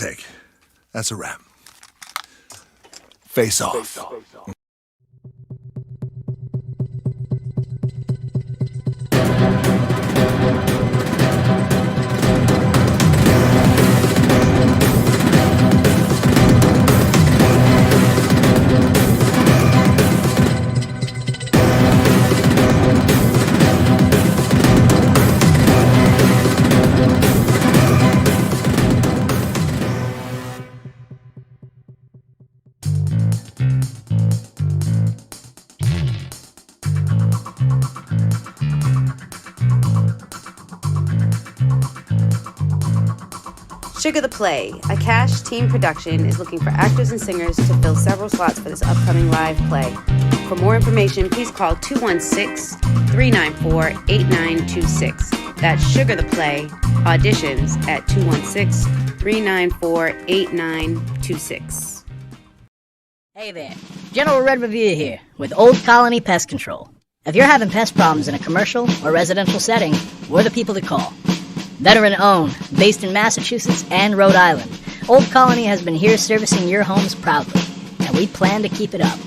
Take. That's a wrap. Face off. Sugar the Play, a cash team production, is looking for actors and singers to fill several slots for this upcoming live play. For more information, please call 216-394-8926. That's Sugar the Play, auditions at 216-394-8926. Hey there, General Red Revere here, with Old Colony Pest Control. If you're having pest problems in a commercial or residential setting, we're the people to call. Veteran-owned, based in Massachusetts and Rhode Island, Old Colony has been here servicing your homes proudly, and we plan to keep it up.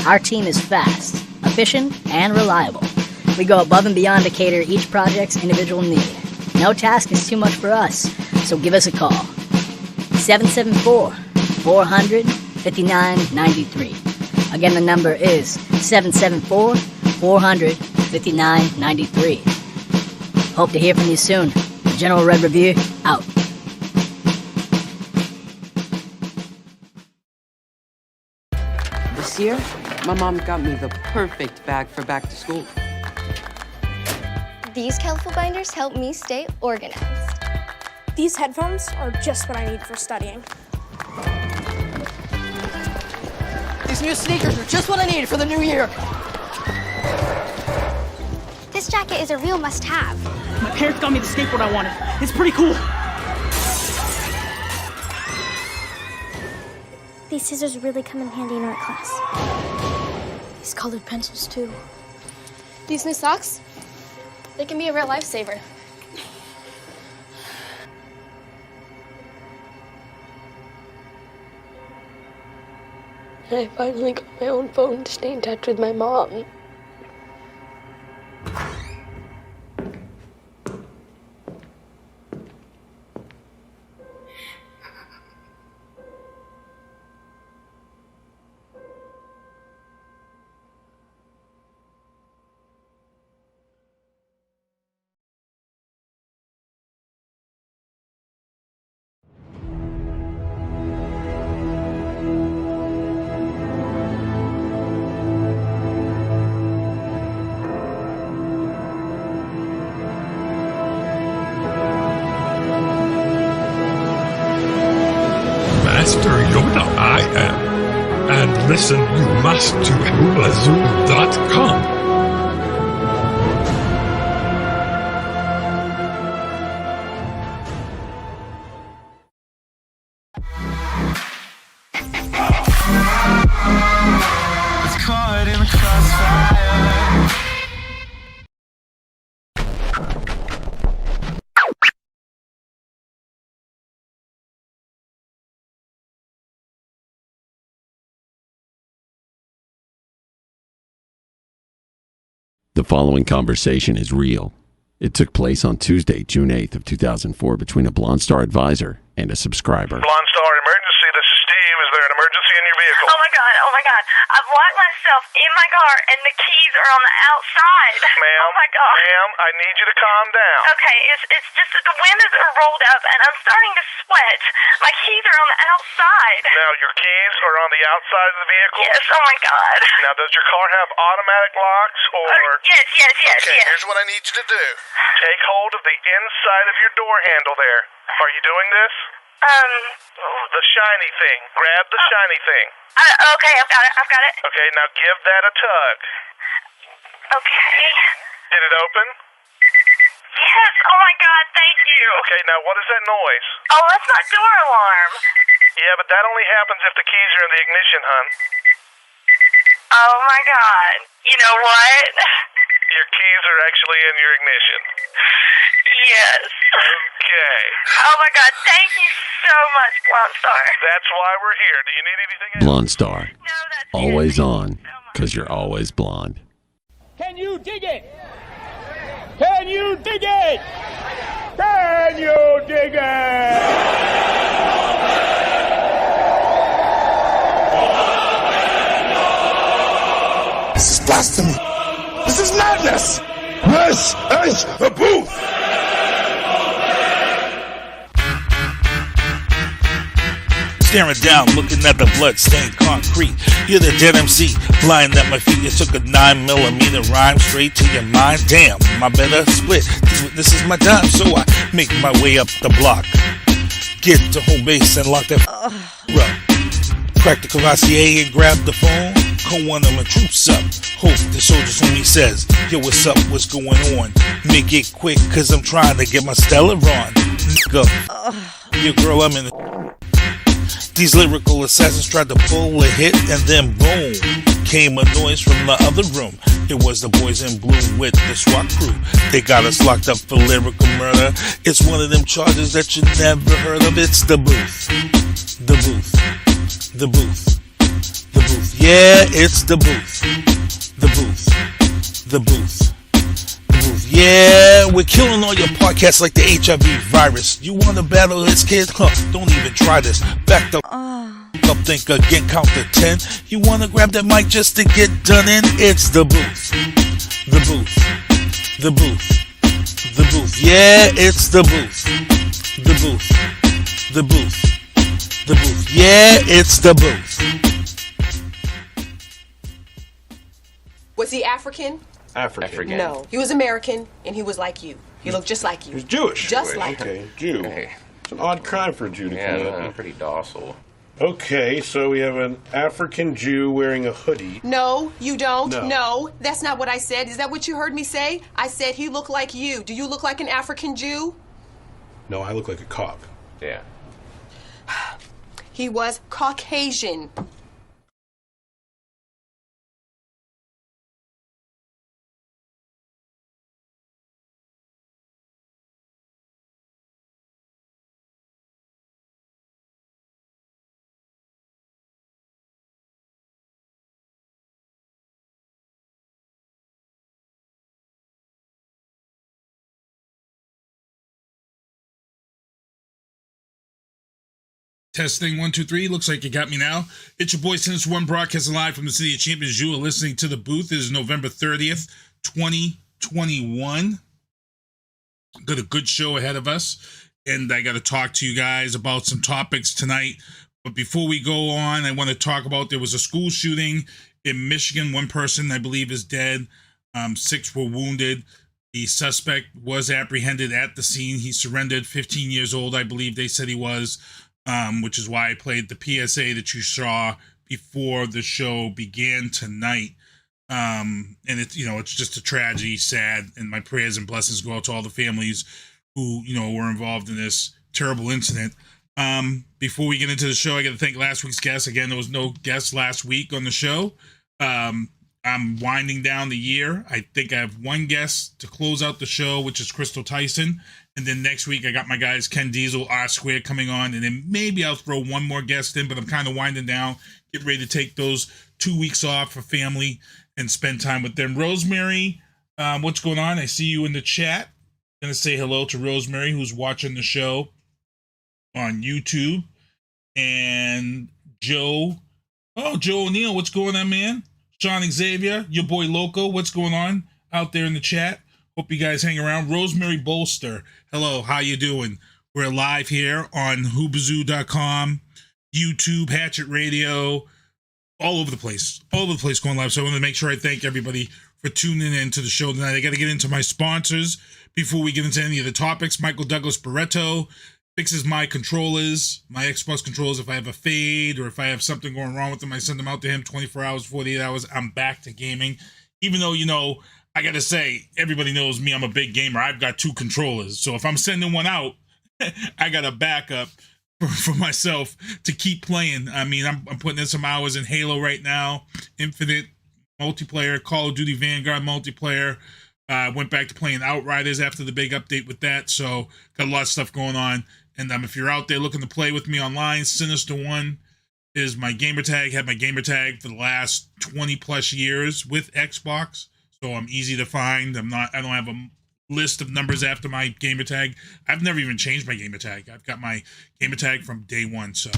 Our team is fast, efficient, and reliable. We go above and beyond to cater each project's individual need. No task is too much for us, so give us a call. 774-400-5993. Again, the number is 774-400-5993. Hope to hear from you soon. General Red Revere, out. This year, my mom got me the perfect bag for back to school. These colorful binders help me stay organized. These headphones are just what I need for studying. These new sneakers are just what I need for the new year. This jacket is a real must-have. My parents got me the skateboard I wanted. It's pretty cool. These scissors really come in handy in art class. These colored pencils, too. These new socks, they can be a real lifesaver. I finally got my own phone to stay in touch with my mom. Master Yoda I am. And listen you must to hulazoom.com. It's caught in the crossfire. The following conversation is real. It took place on Tuesday, June 8th of 2004 between a Blonde Star advisor and a subscriber. Blonde Star emergency, this is Steve. Is there an emergency in your vehicle? Oh my god. I've locked myself in my car and the keys are on the outside. Ma'am, oh my god. Ma'am, I need you to calm down. Okay, it's just that the windows are rolled up and I'm starting to sweat. My keys are on the outside. Now, your keys are on the outside of the vehicle? Yes, oh my god. Now, does your car have automatic locks or... Yes. Okay, here's what I need you to do. Take hold of the inside of your door handle there. Are you doing this? The shiny thing. Grab the shiny thing. Okay, I've got it. Okay, now give that a tug. Okay. Did it open? Yes, oh my god, thank you. Okay, now what is that noise? Oh, that's my door alarm. Yeah, but that only happens if the keys are in the ignition, hun. Oh my god. You know what? Your keys are actually in your ignition. Yes. Okay. Oh my God, thank you so much, Blonde Star. That's why we're here. Do you need anything else? Blonde Star. Always on, because you're always blonde. Can you dig it? Can you dig it? Can you dig it? This is blasphemy. This is madness. This is the booth. Staring down, looking at the blood-stained concrete. You're the dead MC, flying at my feet. You took a 9mm rhyme straight to your mind. Damn, my better split. This is my time, so I make my way up the block. Get to home base and lock that up. Crack the Cavassier and grab the phone. Call one of my troops up. Hope the soldiers homie says, yo, what's up, what's going on? Make it quick, cause I'm trying to get my Stella on. Go. Your girl, I'm in the... These lyrical assassins tried to pull a hit, and then boom, came a noise from the other room. It was the boys in blue with the SWAT crew. They got us locked up for lyrical murder. It's one of them charges that you never heard of. It's the booth. The booth. The booth. The booth. Yeah, it's the booth. The booth. The booth. Yeah, we're killing all your podcasts like the HIV virus. You want to battle this kid? Don't even try this. Back the up, think again, count to 10. You want to grab that mic just to get done in? It's the booth. The booth. The booth. The booth. Yeah, it's the booth. The booth. The booth. The booth. Yeah, it's the booth. Was he African? African. No. He was American, and he was like you. He looked just like you. He was Jewish. Just like okay. him. Jew. Hey. It's an odd crime for a Jew to commit. I'm pretty docile. Okay, so we have an African Jew wearing a hoodie. No, you don't. No, that's not what I said. Is that what you heard me say? I said he looked like you. Do you look like an African Jew? No, I look like a cop. Yeah. He was Caucasian. Testing 1 2 3. Looks like you got me now. It's your boy Sinista1 broadcasting live from the city of Champions. You are listening to The Booth. It is November 30th, 2021. Got a good show ahead of us, and I got to talk to you guys about some topics tonight. But before we go on, I want to talk about there was a school shooting in Michigan. One person, I believe, is dead. 6 were wounded. The suspect was apprehended at the scene. He surrendered. 15 years old, I believe they said he was. Which is why I played the PSA that you saw before the show began tonight. And it's, it's just a tragedy, sad, and my prayers and blessings go out to all the families who, were involved in this terrible incident. Before we get into the show, I got to thank last week's guest. Again, there was no guest last week on the show. I'm winding down the year. I think I have one guest to close out the show, which is Crystal Tyson. And then next week, I got my guys Ken Diesel, R-Square coming on. And then maybe I'll throw one more guest in, but I'm kind of winding down. Get ready to take those 2 weeks off for family and spend time with them. Rosemary, what's going on? I see you in the chat. I'm going to say hello to Rosemary, who's watching the show on YouTube. And Joe O'Neill, what's going on, man? Sean Xavier, your boy Loco, what's going on out there in the chat? Hope you guys hang around. Rosemary Bolster, hello, how you doing? We're live here on hoobazoo.com, YouTube, Hatchet Radio, all over the place going live. So I want to make sure I thank everybody for tuning in to the show tonight. I got to get into my sponsors before we get into any of the topics. Michael Douglas Barreto fixes my controllers, my Xbox controllers. If I have a fade or if I have something going wrong with them, I send them out to him 24 hours, 48 hours. I'm back to gaming. Even though, I got to say, everybody knows me. I'm a big gamer. I've got 2 controllers. So if I'm sending one out, I got a backup for myself to keep playing. I mean, I'm putting in some hours in Halo right now, Infinite, multiplayer, Call of Duty Vanguard multiplayer. Went back to playing Outriders after the big update with that, so got a lot of stuff going on. And if you're out there looking to play with me online, Sinista1 is my gamer tag. Had my gamer tag for the last 20 plus years with Xbox, so I'm easy to find. I don't have a list of numbers after my gamer tag. I've never even changed my gamer tag. I've got my gamer tag from day one. So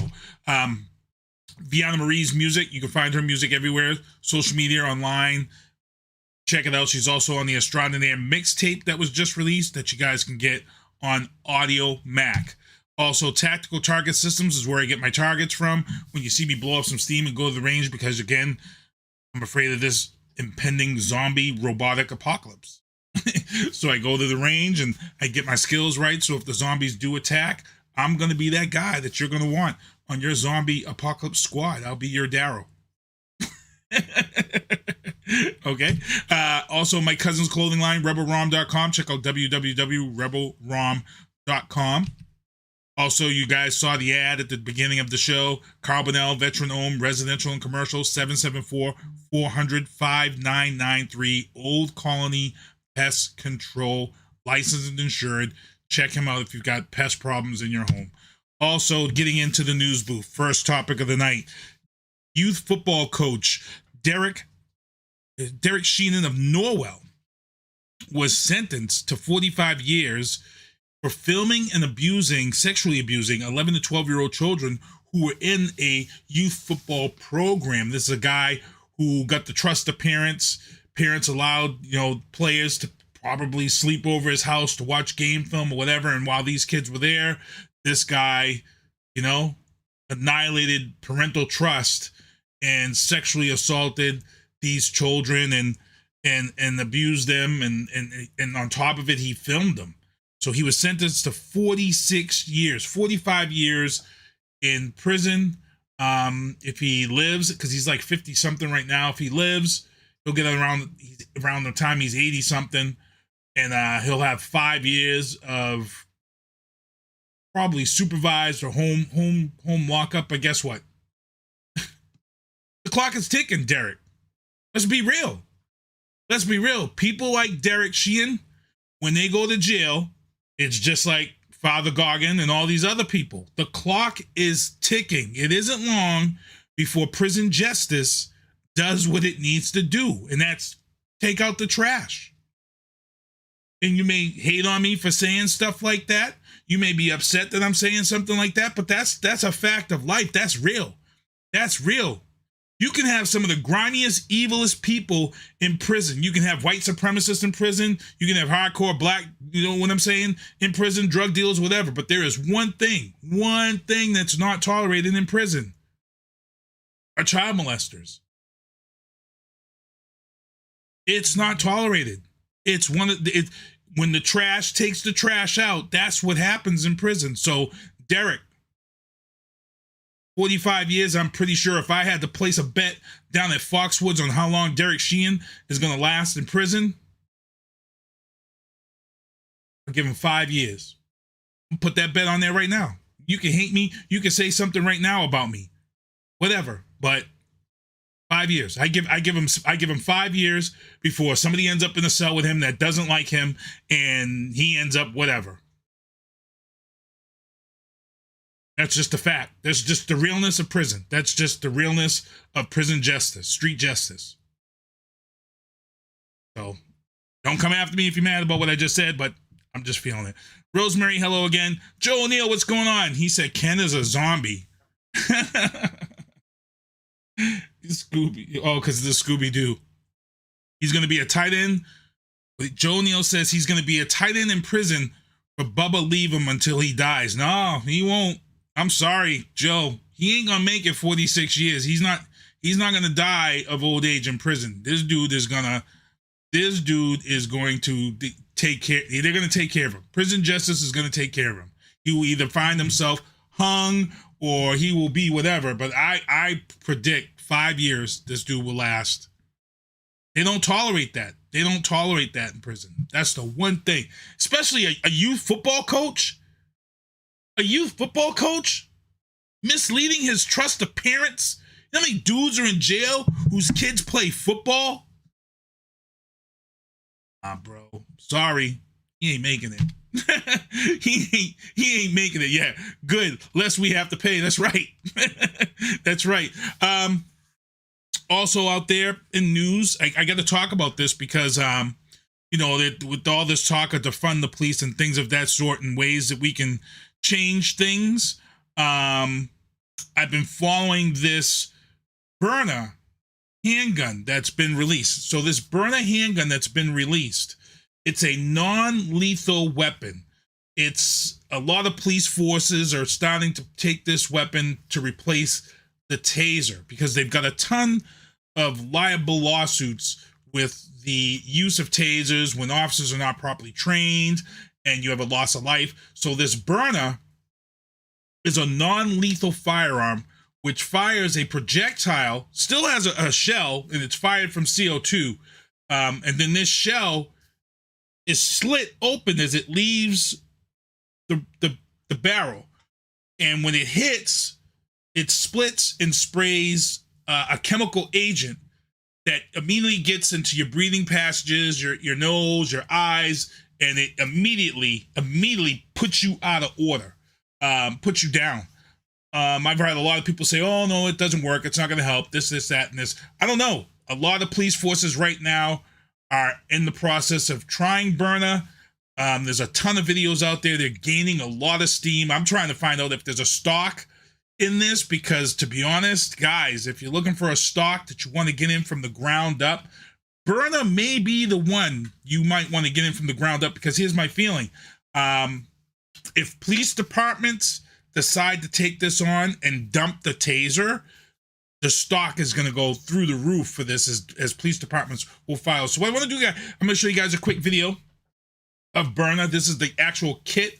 Viana Marie's music, you can find her music everywhere, social media, online. Check it out. She's also on the Astronomer mixtape that was just released that you guys can get on Audio Mac. Also, Tactical Target Systems is where I get my targets from when you see me blow up some steam and go to the range, because again, I'm afraid of this impending zombie robotic apocalypse. So I go to the range and I get my skills right, so if the zombies do attack, I'm going to be that guy that you're going to want on your zombie apocalypse squad. I'll be your Darrow. Okay. Also, my cousin's clothing line, rebelrom.com. Check out www.rebelrom.com. Also, you guys saw the ad at the beginning of the show. Carbonell, veteran-owned, residential and commercial, 774-400-5993. Old Colony Pest Control, licensed and insured. Check him out if you've got pest problems in your home. Also, getting into the news booth. First topic of the night. Youth football coach Derek Sheehan of Norwell was sentenced to 45 years for filming and sexually abusing 11 to 12-year-old children who were in a youth football program. This is a guy who got the trust of parents. Parents allowed, players to probably sleep over his house to watch game film or whatever. And while these kids were there, this guy, annihilated parental trust and sexually assaulted these children and abused them. And on top of it, he filmed them. So he was sentenced to 45 years in prison. If he lives, because he's like 50 something right now, if he lives, he'll get around the time he's 80 something, and he'll have 5 years of probably supervised or home lockup. But guess what? The clock is ticking, Derek. Let's be real. People like Derek Sheehan, when they go to jail, it's just like Father Goggin and all these other people. The clock is ticking. It isn't long before prison justice does what it needs to do, and that's take out the trash. And you may hate on me for saying stuff like that. You may be upset that I'm saying something like that, but that's a fact of life. That's real. That's real. You can have some of the grimiest, evilest people in prison. You can have white supremacists in prison. You can have hardcore black, what I'm saying, in prison, drug dealers, whatever. But there is one thing that's not tolerated in prison are child molesters. It's not tolerated. It's when the trash takes the trash out, that's what happens in prison. So, Derek, 45 years, I'm pretty sure if I had to place a bet down at Foxwoods on how long Derek Sheehan is going to last in prison, I'll give him 5 years. I'll put that bet on there right now. You can hate me. You can say something right now about me. Whatever. But 5 years. I give him 5 years before somebody ends up in a cell with him that doesn't like him and he ends up whatever. That's just a fact. That's just the realness of prison. That's just the realness of prison justice, street justice. So don't come after me if you're mad about what I just said, but I'm just feeling it. Rosemary, hello again. Joe O'Neill, what's going on? He said Ken is a zombie. Scooby. Oh, because of the Scooby-Doo. He's going to be a tight end. Joe O'Neill says he's going to be a tight end in prison, but Bubba leave him until he dies. No, he won't. I'm sorry, Joe. He ain't gonna make it 46 years. He's not gonna die of old age in prison. This dude is going to take care. They're gonna take care of him. Prison justice is gonna take care of him. He will either find himself hung or he will be whatever. But I predict 5 years this dude will last. They don't tolerate that. They don't tolerate that in prison. That's the one thing. Especially a youth football coach. A youth football coach misleading his trust of parents You know how many dudes are in jail whose kids play football? Bro. Sorry. He ain't making it. he ain't making it. Yeah, good. Less we have to pay. That's right. That's right. Also out there in news, I got to talk about this because, you know, with all this talk of defund the police and things of that sort and ways that we can change things, I've been following this Byrna handgun that's been released. So this Byrna handgun that's been released, it's a non-lethal weapon. It's a lot of police forces are starting to take this weapon to replace the taser because they've got a ton of liable lawsuits with the use of tasers when officers are not properly trained and you have a loss of life. So this Byrna is a non-lethal firearm which fires a projectile, still has a shell, and it's fired from CO2. And then this shell is slit open as it leaves the barrel. And when it hits, it splits and sprays a chemical agent that immediately gets into your breathing passages, your nose, your eyes, and it immediately puts you out of order, puts you down. I've heard a lot of people say, oh, no, it doesn't work. It's not going to help. This, that, and this. I don't know. A lot of police forces right now are in the process of trying Byrna. There's a ton of videos out there. They're gaining a lot of steam. I'm trying to find out if there's a stock in this because, to be honest, guys, if you're looking for a stock that you want to get in from the ground up, Byrna may be the one you might want to get in from the ground up because here's my feeling. If police departments decide to take this on and dump the taser, the stock is going to go through the roof for this as police departments will file. So what I want to do, guys, I'm going to show you guys a quick video of Byrna. This is the actual kit.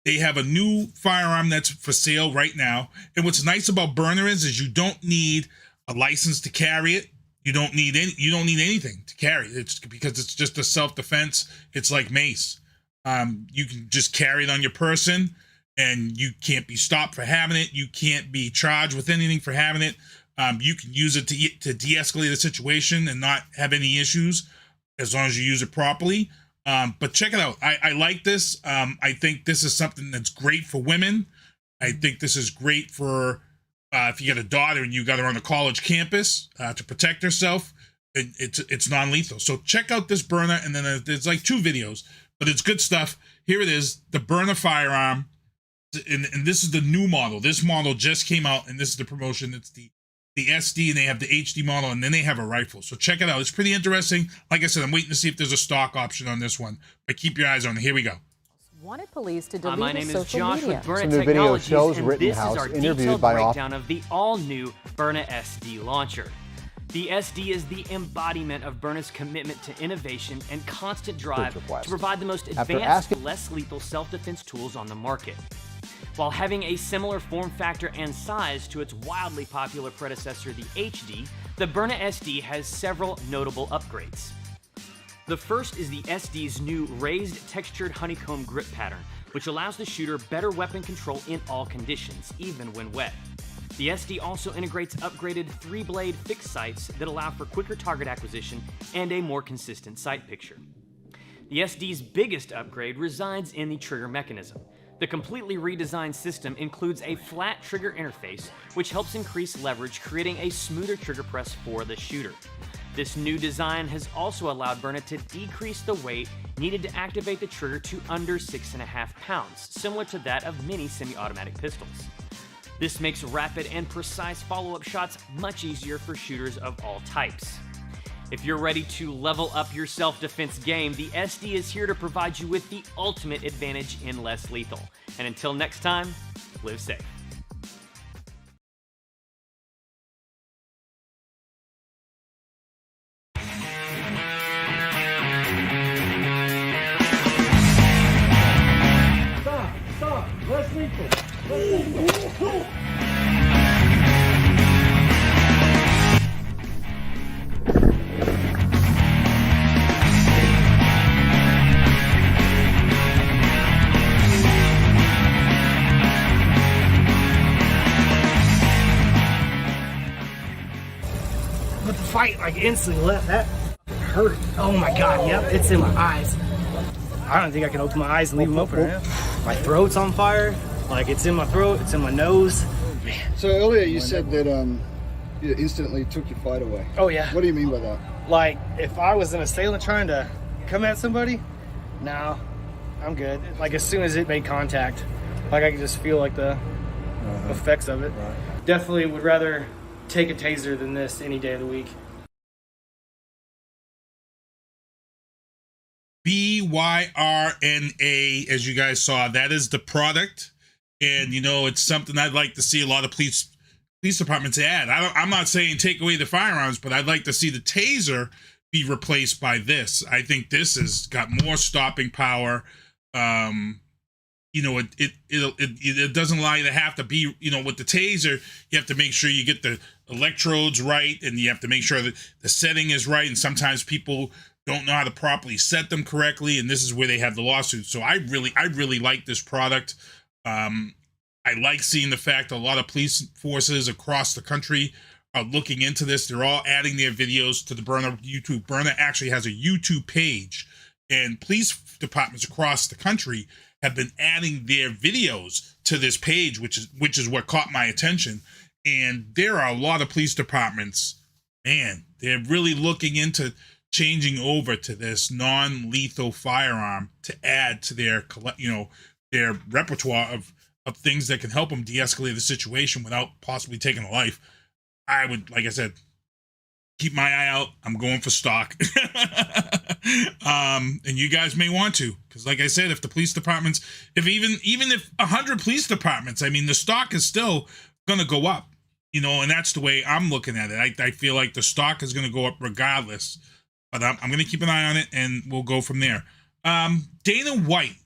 They have a new firearm that's for sale right now. And what's nice about Byrna is you don't need a license to carry it. You don't need anything to carry it. It's because it's just a self-defense. It's like mace. You can just carry it on your person. And you can't be stopped for having it. You can't be charged with anything for having it. You can use it to de-escalate a situation and not have any issues as long as you use it properly. But check it out. I like this. I think this is something that's great for women. I think this is great for if you got a daughter and you got her on a college campus to protect herself. It's non-lethal. So check out this Byrna, and then there's like 2 videos, but it's good stuff. Here it is, the Byrna firearm. And this is the new model. This model just came out, and this is the promotion. It's the SD, and they have the HD model, and then they have a rifle. So check it out. It's pretty interesting. Like I said, I'm waiting to see if there's a stock option on this one. But keep your eyes on it. Here we go. Wanted police to delete my name social is Josh media. with Byrna Some new video Technologies, shows and Rittenhouse this is our interviewed detailed by breakdown of the all-new Byrna SD launcher. The SD is the embodiment of Byrna's commitment to innovation and constant drive to provide the most advanced, less lethal self-defense tools on the market. While having a similar form factor and size to its wildly popular predecessor, the HD, the Byrna SD has several notable upgrades. The first is the SD's new raised textured honeycomb grip pattern, which allows the shooter better weapon control in all conditions, even when wet. The SD also integrates upgraded 3-blade fixed sights that allow for quicker target acquisition and a more consistent sight picture. The SD's biggest upgrade resides in the trigger mechanism. The completely redesigned system includes a flat trigger interface, which helps increase leverage, creating a smoother trigger press for the shooter. This new design has also allowed Byrna to decrease the weight needed to activate the trigger to under 6.5 pounds, similar to that of many semi-automatic pistols. This makes rapid and precise follow-up shots much easier for shooters of all types. If you're ready to level up your self-defense game, the SD is here to provide you with the ultimate advantage in less lethal. And until next time, live safe. Stop, less lethal. fight like instantly left. That hurt. Oh my God, yep, it's in my eyes. I don't think I can open my eyes and leave them open right now. My throat's on fire. Like, it's in my throat, it's in my nose. So earlier you said that you instantly took your fight away. Oh yeah. What do you mean by that? Like, if I was an assailant trying to come at somebody, no, I'm good. Like, as soon as it made contact, like, I could just feel like the effects of it. Right. Definitely would rather take a taser than this any day of the week. Byrna, as you guys saw, that is the product, and you know, it's something I'd like to see a lot of police departments add. I'm not saying take away the firearms, but I'd like to see the taser be replaced by this. I think this has got more stopping power. You know, it doesn't allow you to have to be, you know, with the taser, you have to make sure you get the electrodes right, and you have to make sure that the setting is right, and sometimes people don't know how to properly set them correctly, and this is where they have the lawsuit. So I really like this product. I like seeing the fact a lot of police forces across the country are looking into this. They're all adding their videos to the Byrna YouTube. Byrna actually has a YouTube page, and police departments across the country have been adding their videos to this page, which is what caught my attention. And there are a lot of police departments, man, they're really looking into changing over to this non-lethal firearm to add to their, you know, their repertoire of things that can help them de-escalate the situation without possibly taking a life. I would, like I said, keep my eye out. I'm going for stock. And you guys may want to, because like I said, if the police departments, even if 100 police departments, I mean, the stock is still going to go up, you know, and that's the way I'm looking at it. I feel like the stock is going to go up regardless, but I'm going to keep an eye on it, and we'll go from there. Dana White,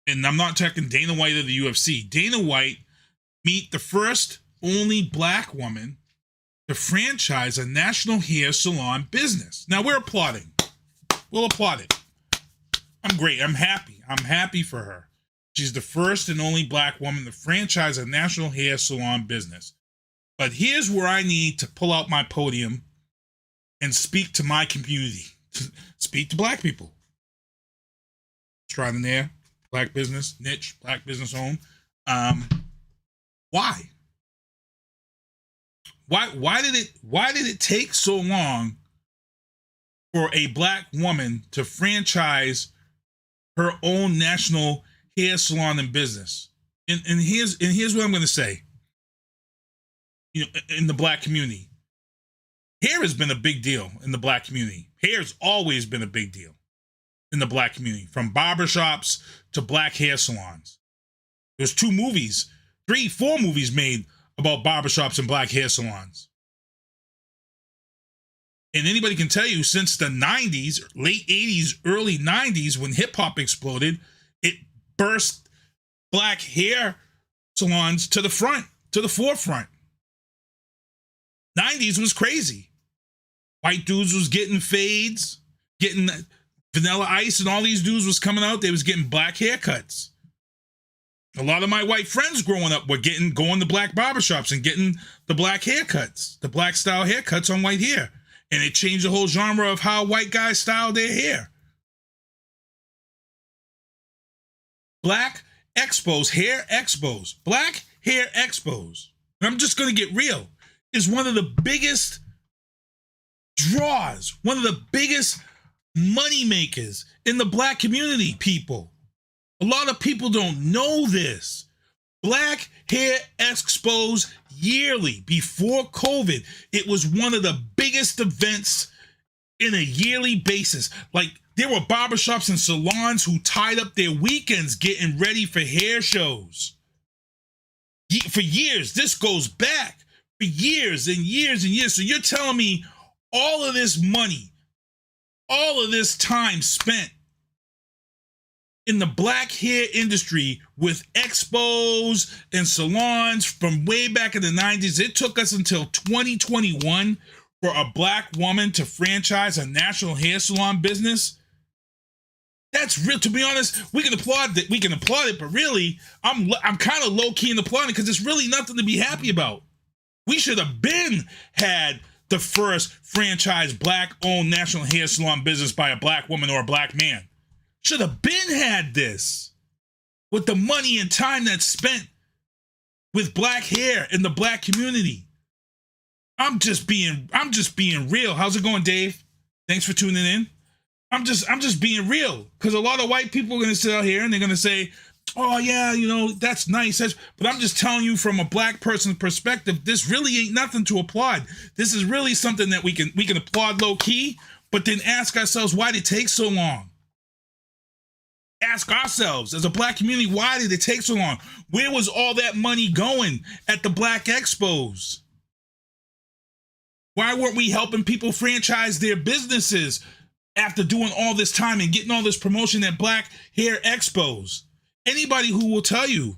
and I'm not talking Dana White of the UFC. Dana White meet the first only black woman to franchise a national hair salon business. Now, we're applauding. We'll applaud it. I'm great. I'm happy. I'm happy for her. She's the first and only black woman to franchise a national hair salon business. But here's where I need to pull out my podium and speak to my community. Speak to black people. Extraordinaire, black business, niche, black business owned. Why? Why did it take so long for a black woman to franchise her own national hair salon and business? And here's what I'm going to say. You know, in the black community, hair has been a big deal in the black community. Hair's always been a big deal in the black community, from barbershops to black hair salons. There's 4 movies made about barbershops and black hair salons. And anybody can tell you, since the 90s, late 80s, early 90s, when hip-hop exploded, it burst black hair salons to the forefront. 90s was crazy. White dudes was getting fades, getting Vanilla Ice, and all these dudes was coming out. They was getting black haircuts. A lot of my white friends growing up were going to black barbershops and getting the black haircuts, the black style haircuts on white hair. And it changed the whole genre of how white guys style their hair. Black expos, hair expos, black hair expos. And I'm just going to get real. Is one of the biggest draws, one of the biggest money makers in the black community, people. A lot of people don't know this. Black hair expos yearly, before COVID, it was one of the biggest events in a yearly basis. Like, there were barbershops and salons who tied up their weekends getting ready for hair shows. For years, this goes back. For years and years and years. So you're telling me all of this money, all of this time spent in the black hair industry with expos and salons from way back in the 90s, it took us until 2021 for a black woman to franchise a national hair salon business? That's real. To be honest, we can applaud it, but really, I'm kind of low-key in applauding, because it's really nothing to be happy about. We should have had the first franchise black-owned national hair salon business by a black woman or a black man. Should have been had this. With the money and time that's spent with black hair in the black community. I'm just being real. How's it going, Dave? Thanks for tuning in. I'm just being real, because a lot of white people are going to sit out here and they're going to say, oh yeah, you know, that's nice. But I'm just telling you from a black person's perspective, this really ain't nothing to applaud. This is really something that we can applaud low key, but then ask ourselves, why did it take so long? Ask ourselves as a black community, why did it take so long? Where was all that money going at the black expos? Why weren't we helping people franchise their businesses after doing all this time and getting all this promotion at black hair expos? Anybody will tell you,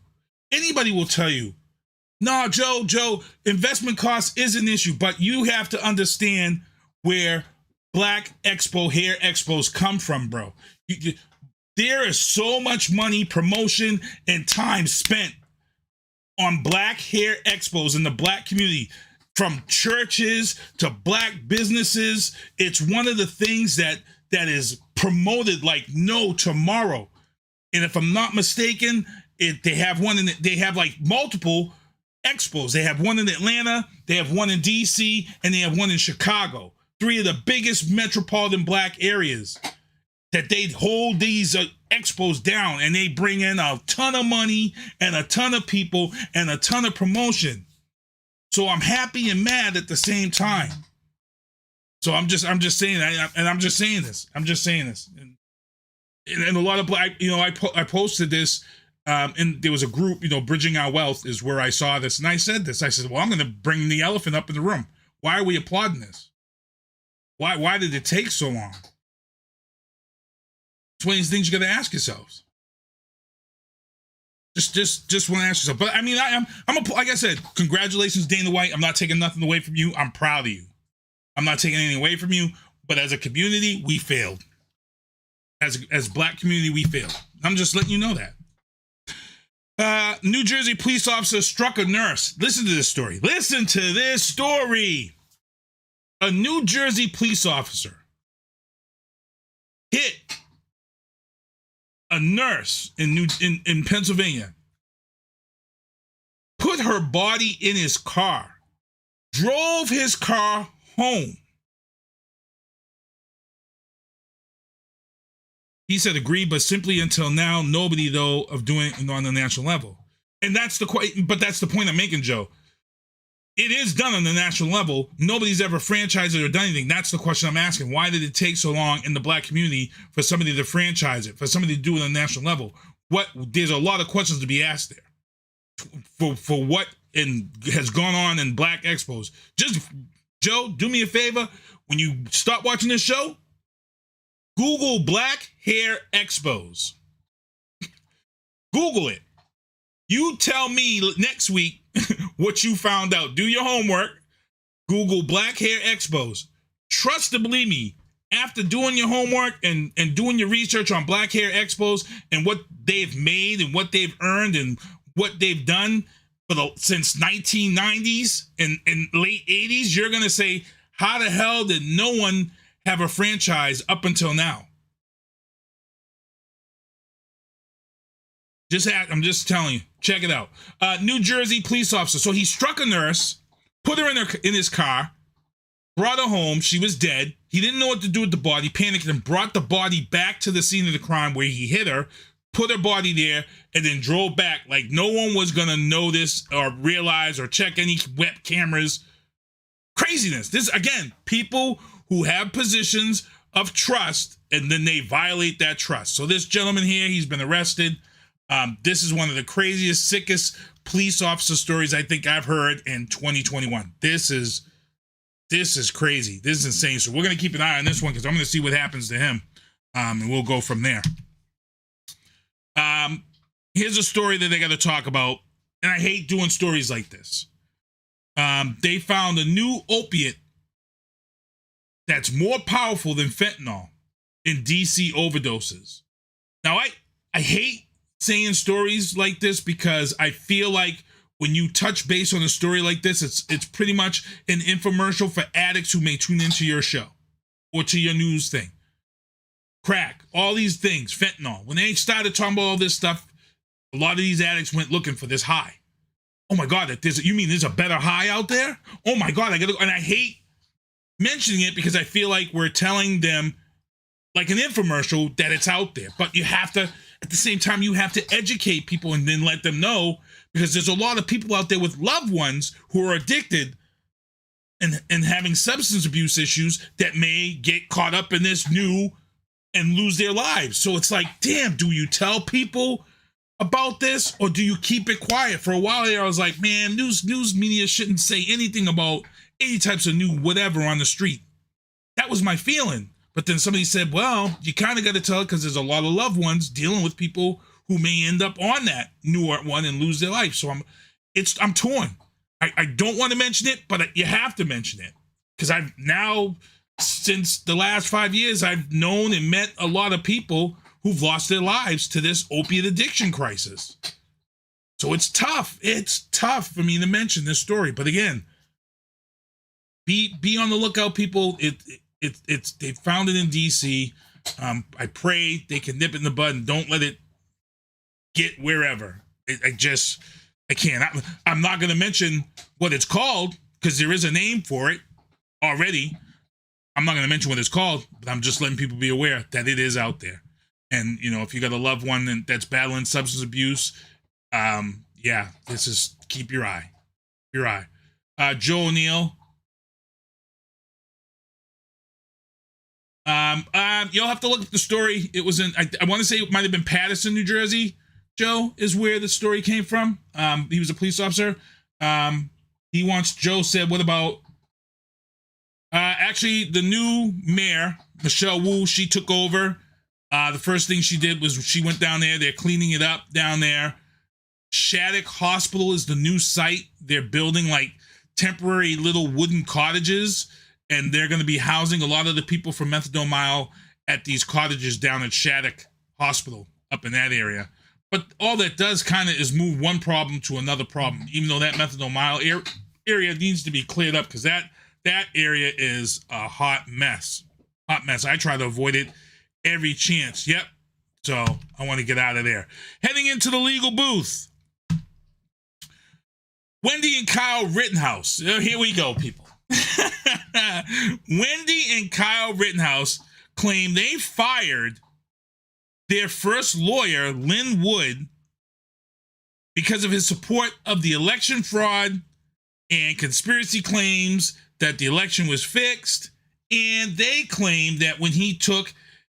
no, Joe, investment cost is an issue, but you have to understand where black expo hair expos come from, bro. There is so much money, promotion, and time spent on black hair expos in the black community, from churches to black businesses. It's one of the things that is promoted like no tomorrow. And if I'm not mistaken, they have like multiple expos. They have one in Atlanta, they have one in DC, and they have one in Chicago. 3 of the biggest metropolitan black areas that they hold these expos down, and they bring in a ton of money and a ton of people and a ton of promotion. So I'm happy and mad at the same time. So I'm just saying that, and I'm just saying this. And a lot of black, I posted this, and there was a group, Bridging Our Wealth is where I saw this, and I said this. I said, well, I'm going to bring the elephant up in the room. Why are we applauding this? Why did it take so long? It's one of these things you got to ask yourselves. Just want to ask yourself. But I mean, like I said, congratulations, Dana White. I'm not taking nothing away from you. I'm proud of you. I'm not taking anything away from you. But as a community, we failed. As black community, we failed. I'm just letting you know that. New Jersey police officer struck a nurse. Listen to this story. A New Jersey police officer hit a nurse in Pennsylvania, put her body in his car, drove his car home. He said agreed, but simply until now, nobody though of doing it on the national level. And that's the point I'm making, Joe. It is done on the national level. Nobody's ever franchised it or done anything. That's the question I'm asking. Why did it take so long in the black community for somebody to franchise it, for somebody to do it on the national level? There's a lot of questions to be asked there for what has gone on in black expos. Just, Joe, do me a favor. When you stop watching this show, Google black hair expos. Google it. You tell me next week what you found out. Do your homework. Google black hair expos. Trust to believe me, after doing your homework and doing your research on black hair expos and what they've made and what they've earned and what they've done since 1990s and late 80s, you're going to say, how the hell did no one have a franchise up until now? I'm just telling you. Check it out. New Jersey police officer. So he struck a nurse, put her in his car, brought her home. She was dead. He didn't know what to do with the body, panicked, and brought the body back to the scene of the crime where he hit her, put her body there, and then drove back like no one was going to notice or realize or check any web cameras. Craziness. This, again, people who have positions of trust, and then they violate that trust. So this gentleman here, he's been arrested. This is one of the craziest, sickest police officer stories I think I've heard in 2021. This is crazy. This is insane. So we're going to keep an eye on this one because I'm going to see what happens to him, and we'll go from there. Here's a story that they got to talk about, and I hate doing stories like this. They found a new opiate that's more powerful than fentanyl in DC overdoses. Now, I hate saying stories like this because I feel like when you touch base on a story like this, it's pretty much an infomercial for addicts who may tune into your show or to your news thing. Crack, all these things, fentanyl. When they started talking about all this stuff, a lot of these addicts went looking for this high. Oh my God, you mean there's a better high out there? Oh my God, and I hate mentioning it because I feel like we're telling them like an infomercial that it's out there. But you have to, at the same time, you have to educate people and then let them know, because there's a lot of people out there with loved ones who are addicted and having substance abuse issues that may get caught up in this new and lose their lives. So it's like, damn, do you tell people about this or do you keep it quiet? For a while there, I was like, man, news media shouldn't say anything about any types of new whatever on the street. That was my feeling. But then somebody said, well, you kind of got to tell it because there's a lot of loved ones dealing with people who may end up on that newer one and lose their life. So I'm torn. I don't want to mention it, but you have to mention it. Because I've now, since the last 5 years, I've known and met a lot of people who've lost their lives to this opiate addiction crisis. So it's tough. It's tough for me to mention this story. But again, be on the lookout, people. They found it in DC. I pray they can nip it in the bud and don't let it get wherever. I can't. I'm not going to mention what it's called because there is a name for it already. I'm not going to mention what it's called, but I'm just letting people be aware that it is out there. And, you know, if you got a loved one that's battling substance abuse, this is keep your eye. Joe O'Neill. You'll have to look at the story. It was I want to say it might have been Paterson, New Jersey. Joe is where the story came from. He was a police officer. Joe said, what about, actually the new mayor, Michelle Wu, she took over. The first thing she did was she went down there. They're cleaning it up down there. Shattuck Hospital is the new site. They're building like temporary little wooden cottages, and they're going to be housing a lot of the people from Methadone Mile at these cottages down at Shattuck Hospital up in that area. But all that does kind of is move one problem to another problem, even though that Methadone Mile area needs to be cleared up because that area is a hot mess. I try to avoid it every chance. Yep. So I want to get out of there. Heading into the legal booth. Wendy and Kyle Rittenhouse. Here we go, people. Wendy and Kyle Rittenhouse claim they fired their first lawyer, Lin Wood, because of his support of the election fraud and conspiracy claims that the election was fixed. And they claim that when he took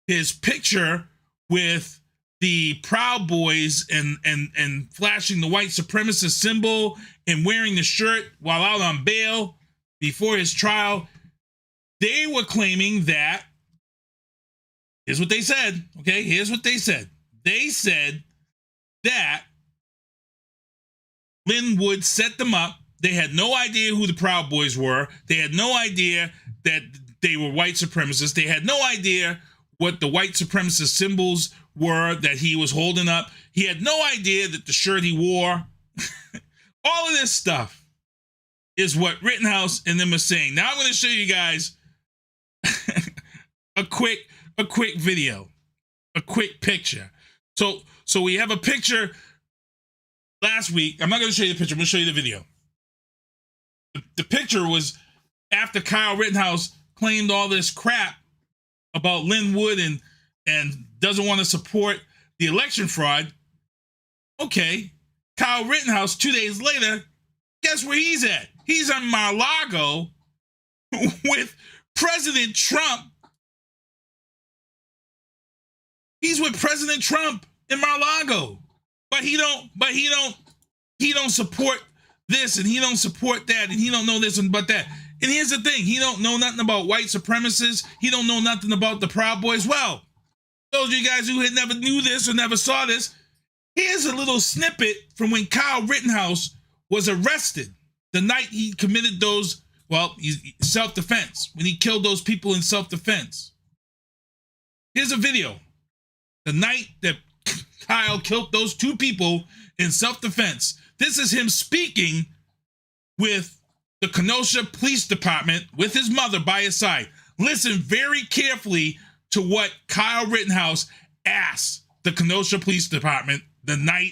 his picture with the Proud Boys and flashing the white supremacist symbol and wearing the shirt while out on bail before his trial, they were claiming that, here's what they said, okay? Here's what they said. They said that Lin Wood set them up. They had no idea who the Proud Boys were. They had no idea that they were white supremacists. They had no idea what the white supremacist symbols were that he was holding up. He had no idea that the shirt he wore. All of this stuff is what Rittenhouse and them are saying. Now I'm going to show you guys a quick video, a quick picture. So we have a picture last week. I'm not going to show you the picture. I'm going to show you the video. The picture was after Kyle Rittenhouse claimed all this crap about Lin Wood and doesn't want to support the election fraud. Okay, Kyle Rittenhouse 2 days later, guess where he's at? He's in Mar-a-Lago with President Trump. He's with President Trump in Mar-a-Lago, but he don't support this and he don't support that and he don't know this and but that. And here's the thing, he don't know nothing about white supremacists. He don't know nothing about the Proud Boys. Well, those of you guys who had never knew this or never saw this, here's a little snippet from when Kyle Rittenhouse was arrested the night he committed those, self-defense, when he killed those people in self-defense. Here's a video. The night that Kyle killed those two people in self-defense. This is him speaking with the Kenosha Police Department with his mother by his side. Listen very carefully to what Kyle Rittenhouse asked the Kenosha Police Department the night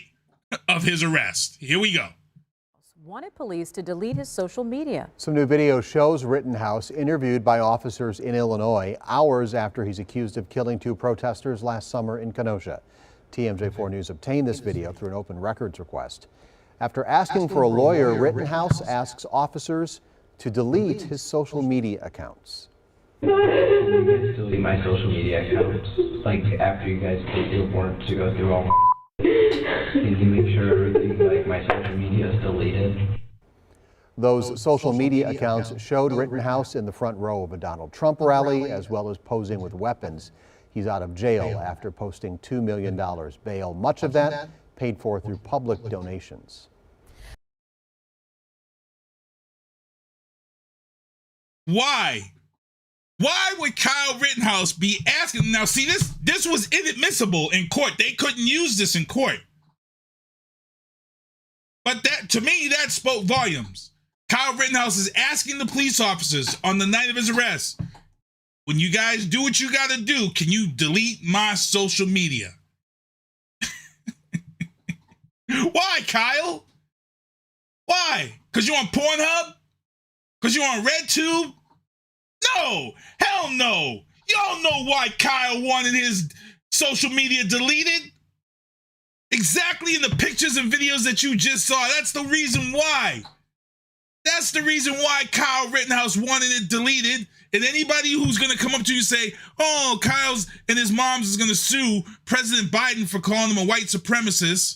of his arrest. Here we go. Wanted police to delete his social media. Some new video shows Rittenhouse interviewed by officers in Illinois hours after he's accused of killing 2 protesters last summer in Kenosha. TMJ4 News obtained this video through an open records request. After asking for a lawyer, Rittenhouse asks officers to delete his social media accounts. Can you guys delete my social media accounts? Like, after you guys take your warrant to go through all my... Can you make sure everything, like my social media is deleted? Those social media accounts showed Rittenhouse in the front row of a Donald Trump rally, as well as posing with weapons. He's out of jail after posting $2 million bail, much of that paid for through public donations. Why? Why would Kyle Rittenhouse be asking? Now, see, this was inadmissible in court. They couldn't use this in court. But that, to me, that spoke volumes. Kyle Rittenhouse is asking the police officers on the night of his arrest, when you guys do what you got to do, can you delete my social media? Why, Kyle? Why? Because you're on Pornhub? Because you're on RedTube? No, hell no. Y'all know why Kyle wanted his social media deleted. Exactly in the pictures and videos that you just saw. That's the reason why. That's the reason why Kyle Rittenhouse wanted it deleted. And anybody who's going to come up to you and say, oh, Kyle's and his mom's is going to sue President Biden for calling him a white supremacist,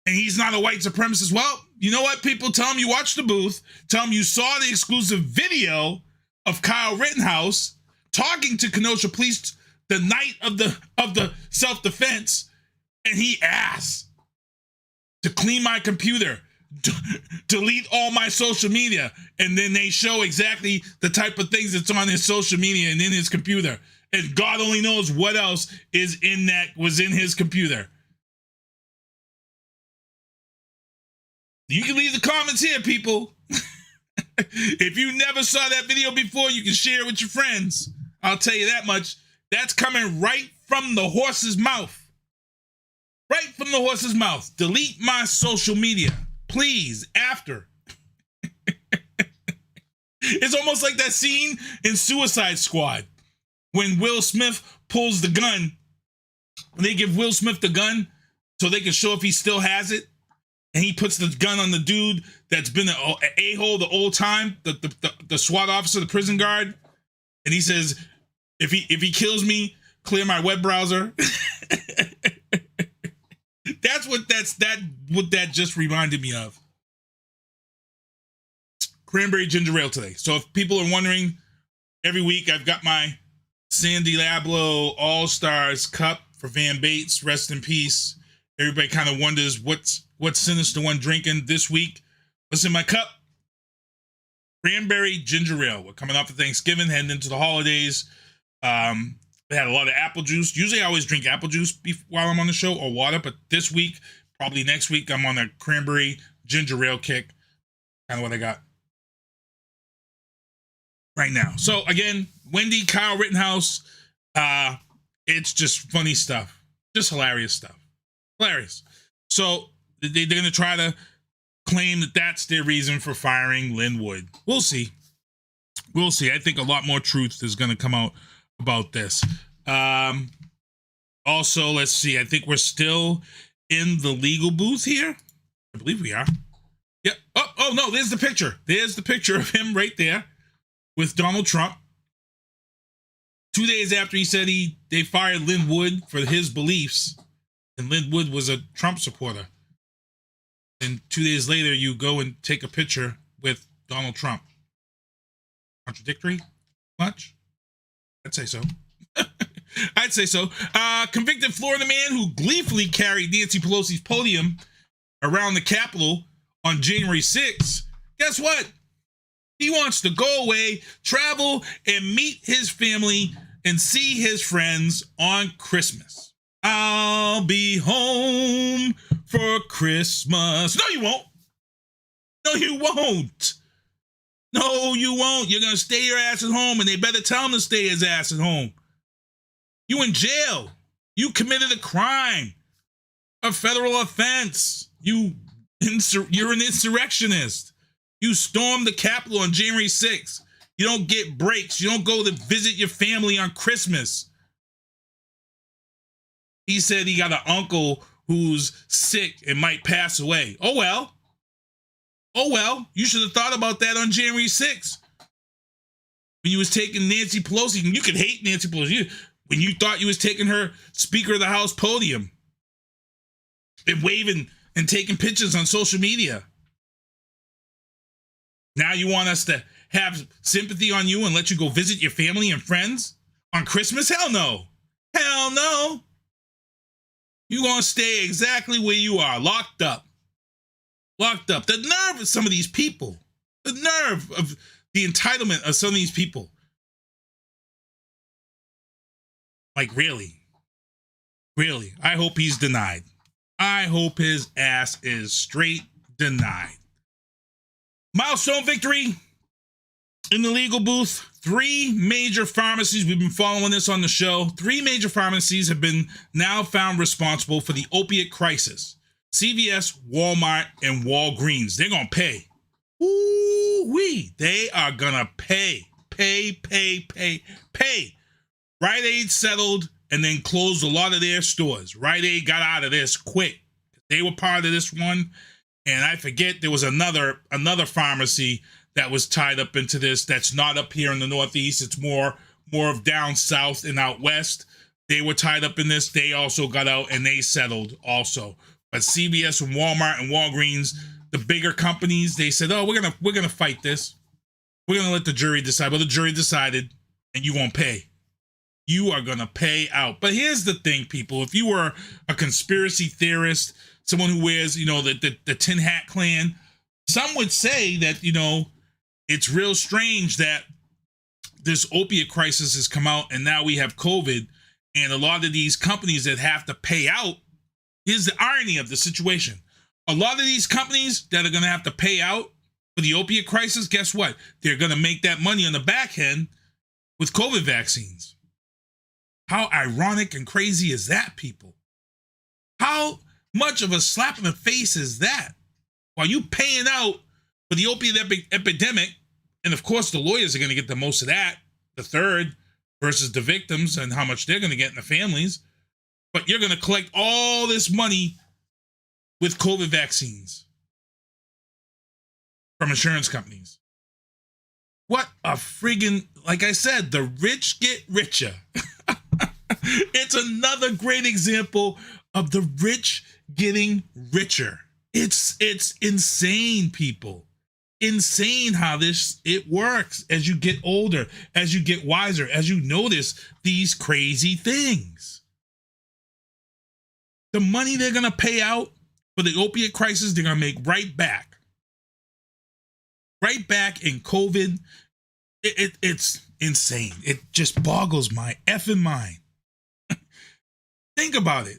and he's not a white supremacist. Well, you know what, people? Tell him you watched the booth. Tell him you saw the exclusive video of Kyle Rittenhouse talking to Kenosha police the night of the self-defense, and he asked to clean my computer, delete all my social media, and then they show exactly the type of things that's on his social media and in his computer, and God only knows what else was in his computer. You can leave the comments here, people. If you never saw that video before, you can share it with your friends. I'll tell you that much. That's coming right from the horse's mouth. Right from the horse's mouth. Delete my social media, please, after. It's almost like that scene in Suicide Squad when Will Smith pulls the gun. They give Will Smith the gun so they can show if he still has it. And he puts the gun on the dude that's been an a-hole the whole time, the SWAT officer, the prison guard. And he says, if he kills me, clear my web browser. That's what that just reminded me of. Cranberry ginger ale today. So if people are wondering, every week I've got my Sandy Lablo All-Stars cup for Van Bates, rest in peace. Everybody kind of wonders what's Sinista1 drinking this week. What's in my cup? Cranberry ginger ale. We're coming off of Thanksgiving, heading into the holidays. They had a lot of apple juice. Usually I always drink apple juice while I'm on the show, or water, but this week, probably next week, I'm on a cranberry ginger ale kick. Kind of what I got right now. So again, Wendy Kyle Rittenhouse, it's just funny stuff. Just hilarious stuff. Hilarious. So they're going to try to claim that that's their reason for firing Lin Wood. We'll see. We'll see. I think a lot more truth is going to come out about this. Also, let's see. I think we're still in the legal booth here. I believe we are. Yeah. Oh no, there's the picture. There's the picture of him right there with Donald Trump. 2 days after he said they fired Lin Wood for his beliefs, and Lin Wood was a Trump supporter. And 2 days later, you go and take a picture with Donald Trump. Contradictory? Much? I'd say so. I'd say so. Convicted Florida man who gleefully carried Nancy Pelosi's podium around the Capitol on January 6th. Guess what? He wants to go away, travel, and meet his family and see his friends on Christmas. I'll be home for Christmas. No, you won't. No, you won't. No, you won't. You're going to stay your ass at home, and they better tell him to stay his ass at home. You in jail. You committed a crime, a federal offense. You're an insurrectionist. You stormed the Capitol on January 6th. You don't get breaks. You don't go to visit your family on Christmas. He said he got an uncle who's sick and might pass away. Oh, well. Oh, well. You should have thought about that on January 6th. When you was taking Nancy Pelosi. You could hate Nancy Pelosi. When you thought you was taking her Speaker of the House podium and waving and taking pictures on social media. Now you want us to have sympathy on you and let you go visit your family and friends on Christmas? Hell no. Hell no. You're going to stay exactly where you are, locked up. Locked up. The nerve of some of these people. The nerve of the entitlement of some of these people. Like, really? Really? I hope he's denied. I hope his ass is straight denied. Milestone victory in the legal booth. 3 major pharmacies, we've been following this on the show. 3 major pharmacies have been now found responsible for the opiate crisis. CVS, Walmart, and Walgreens. They're going to pay. Ooh-wee. They are going to pay. Pay. Rite Aid settled and then closed a lot of their stores. Rite Aid got out of this quick. They were part of this one. And I forget there was another pharmacy that was tied up into this that's not up here in the Northeast. It's more of down south and out west. They were tied up in this. They also got out and they settled also. But CVS and Walmart and Walgreens, the bigger companies, they said, "Oh, we're gonna fight this. We're gonna let the jury decide." Well, the jury decided, and you won't pay. You are gonna pay out. But here's the thing, people. If you were a conspiracy theorist, someone who wears, the Tin Hat Clan, some would say that, it's real strange that this opiate crisis has come out and now we have COVID and a lot of these companies that have to pay out. Here's the irony of the situation. A lot of these companies that are going to have to pay out for the opiate crisis, guess what? They're going to make that money on the back end with COVID vaccines. How ironic and crazy is that, people? How much of a slap in the face is that? While you paying out for the opiate epidemic, and of course the lawyers are going to get the most of that, the third, versus the victims and how much they're going to get in the families, but you're going to collect all this money with COVID vaccines from insurance companies. What a friggin', like I said, the rich get richer. It's another great example of the rich getting richer. It's insane, people. Insane how it works as you get older, as you get wiser, as you notice these crazy things. The money they're going to pay out for the opiate crisis, they're going to make right back. Right back in COVID. It's insane. It just boggles my effing mind. Think about it.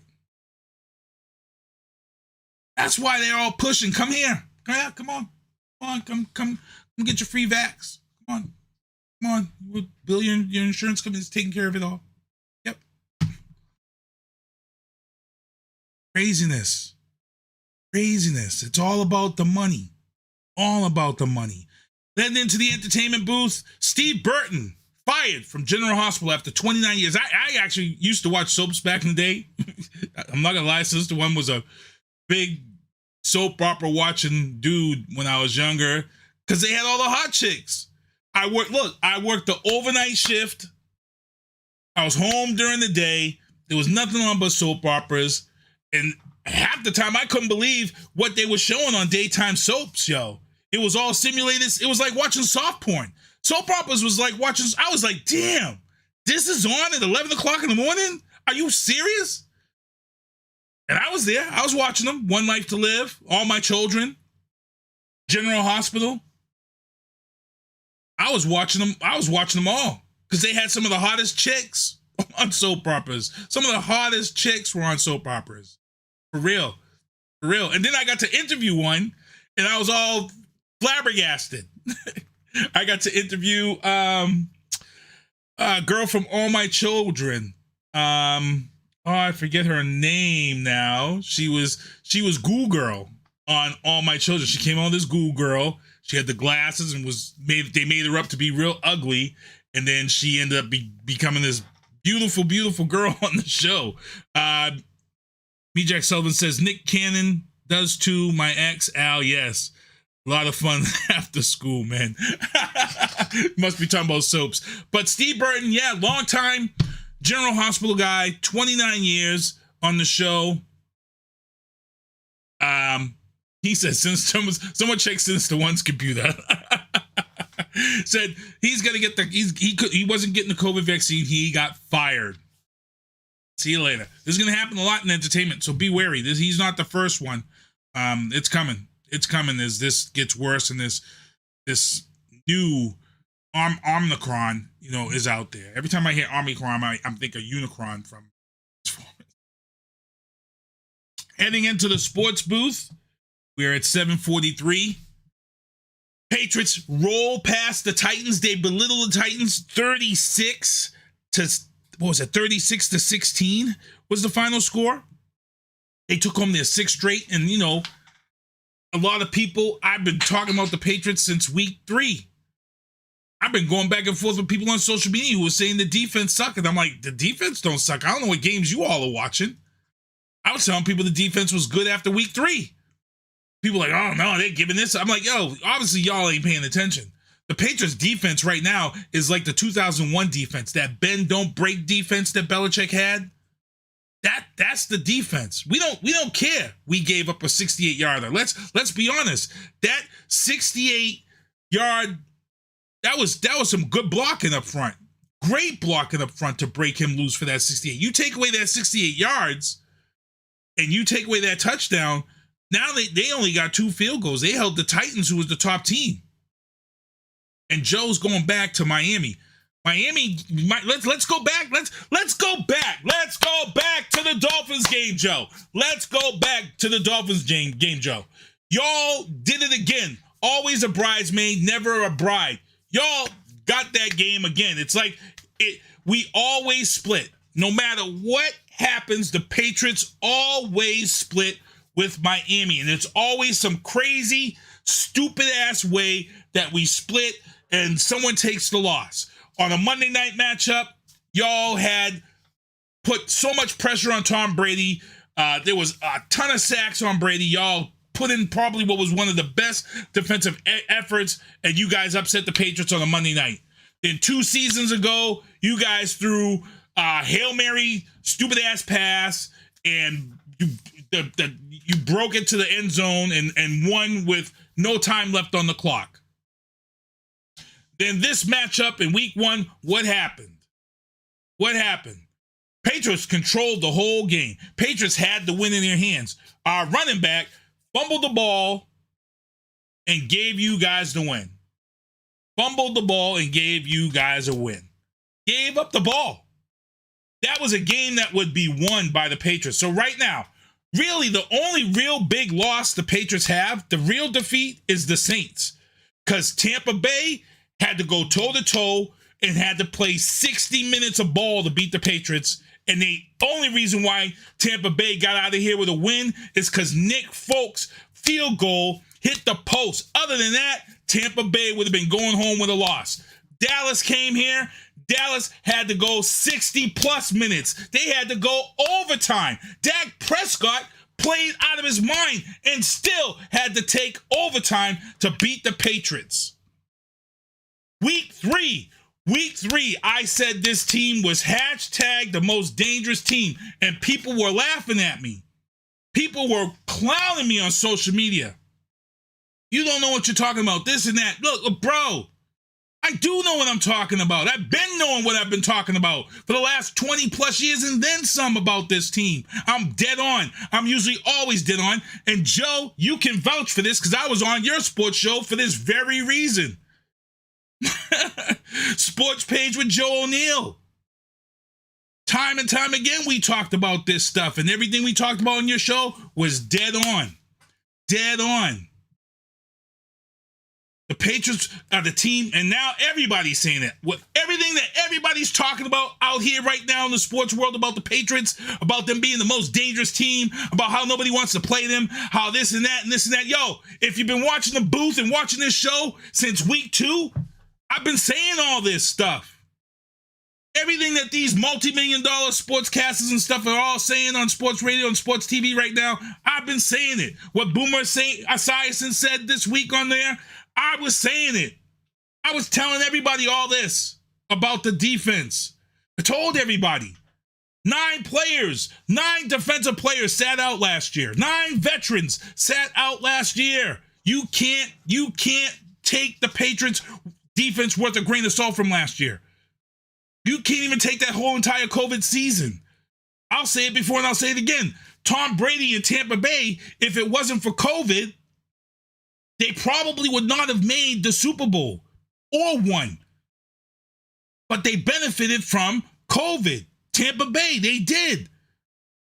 That's why they're all pushing. Come here. Come on. Come get your free vax. Come on. Bill, your insurance company's taking care of it all. Yep. Craziness. It's all about the money. Then into the entertainment booth, Steve Burton fired from General Hospital after 29 years. I actually used to watch soaps back in the day. I'm not gonna lie, Sister One was a big soap opera watching dude when I was younger because they had all the hot chicks. I worked the overnight shift. I was home during the day. There was nothing on but soap operas. And half the time I couldn't believe what they were showing on daytime soaps, yo. It was all simulated. It was like watching soft porn. Soap operas was like watching, I was like, damn, this is on at 11 o'clock in the morning? Are you serious? And I was there. I was watching them. One Life to Live, All My Children, General Hospital. I was watching them all because they had some of the hottest chicks on soap operas. Some of the hottest chicks were on soap operas. For real. For real. And then I got to interview one, and I was all flabbergasted. I got to interview a girl from All My Children. I forget her name now. She was Ghoul Girl on All My Children. She came on this Ghoul Girl. She had the glasses and they made her up to be real ugly. And then she ended up becoming this beautiful, beautiful girl on the show. Me Jack Sullivan says, Nick Cannon does too. My ex, Al, yes. A lot of fun after school, man. Must be talking about soaps. But Steve Burton, yeah, long time General Hospital guy, 29 years on the show. He says, since someone checked Sinista1's computer, said he's gonna get he wasn't getting the COVID vaccine. He got fired. See you later. This is gonna happen a lot in entertainment, so be wary. He's not the first one. It's coming. It's coming as this gets worse and this new Omicron, is out there. Every time I hear Omicron, I'm thinking Unicron from Transformers. Heading into the sports booth, we're at 7:43. Patriots roll past the Titans. They belittle the Titans 36 to 16 was the final score. They took home their 6th straight, and a lot of people, I've been talking about the Patriots since week 3. I've been going back and forth with people on social media who were saying the defense sucked. And I'm like, the defense don't suck. I don't know what games you all are watching. I was telling people the defense was good after week 3. People are like, oh no, they're giving this. I'm like, yo, obviously y'all ain't paying attention. The Patriots defense right now is like the 2001 defense, that bend don't break defense that Belichick had. That's the defense. We don't care. We gave up a 68-yarder. Let's be honest. That 68-yard, that was some good blocking up front. Great blocking up front to break him loose for that 68. You take away that 68 yards and you take away that touchdown, now they only got 2 field goals. They held the Titans, who was the top team. And Joe's going back to Miami. Let's go back. Let's go back. Let's go back to the Dolphins game, Joe. Let's go back to the Dolphins game, Joe. Y'all did it again. Always a bridesmaid, never a bride. Y'all got that game again. It's like we always split. No matter what happens, the Patriots always split with Miami. And it's always some crazy, stupid-ass way that we split and someone takes the loss. On a Monday night matchup, y'all had put so much pressure on Tom Brady. There was a ton of sacks on Brady. Y'all put in probably what was one of the best defensive efforts, and you guys upset the Patriots on a Monday night. Then 2 seasons ago, you guys threw a Hail Mary stupid-ass pass, and you broke it to the end zone and won with no time left on the clock. Then this matchup in week 1, what happened? Patriots controlled the whole game. Patriots had the win in their hands. Our running back fumbled the ball and gave you guys the win. Fumbled the ball and gave you guys a win. Gave up the ball. That was a game that would be won by the Patriots. So right now, really the only real big loss the Patriots have, the real defeat, is the Saints. Because Tampa Bay had to go toe-to-toe and had to play 60 minutes of ball to beat the Patriots. And the only reason why Tampa Bay got out of here with a win is because Nick Folk's field goal hit the post. Other than that, Tampa Bay would have been going home with a loss. Dallas came here. Dallas had to go 60-plus minutes. They had to go overtime. Dak Prescott played out of his mind and still had to take overtime to beat the Patriots. Week 3, I said this team was hashtag the most dangerous team, and people were laughing at me. People were clowning me on social media. You don't know what you're talking about, this and that. Look, bro, I do know what I'm talking about. I've been knowing what I've been talking about for the last 20 plus years and then some about this team. I'm dead on. I'm usually always dead on. And Joe, you can vouch for this because I was on your sports show for this very reason. Sports Page with Joe O'Neill. Time and time again, we talked about this stuff, and everything we talked about on your show was dead on. Dead on. The Patriots are the team, and now everybody's saying it. With everything that everybody's talking about out here right now in the sports world about the Patriots, about them being the most dangerous team, about how nobody wants to play them, how this and that and this and that. Yo, if you've been watching the booth and watching this show since week 2, I've been saying all this stuff. Everything that these multi-million-dollar sportscasters and stuff are all saying on sports radio and sports TV right now, I've been saying it. What Boomer Esiason said this week on there, I was saying it. I was telling everybody all this about the defense. I told everybody. 9 defensive players sat out last year. 9 veterans sat out last year. You can't take the Patriots defense worth a grain of salt from last year. You can't even take that whole entire COVID season. I'll say it before and I'll say it again. Tom Brady in Tampa Bay, if it wasn't for COVID, they probably would not have made the Super Bowl or won. But they benefited from COVID. Tampa Bay, they did.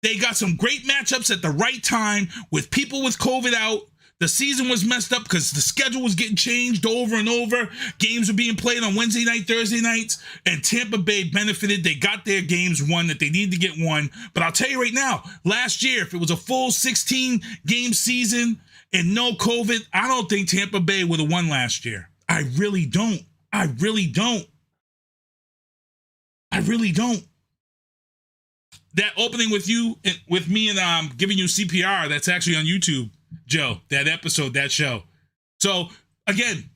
They got some great matchups at the right time with people with COVID out. The season was messed up because the schedule was getting changed over and over. Games were being played on Wednesday night, Thursday nights, and Tampa Bay benefited. They got their games won that they needed to get won. But I'll tell you right now, last year, if it was a full 16-game season and no COVID, I don't think Tampa Bay would have won last year. I really don't. I really don't. That opening with you, with me and giving you CPR, that's actually on YouTube. Joe, that episode, that show. So, again,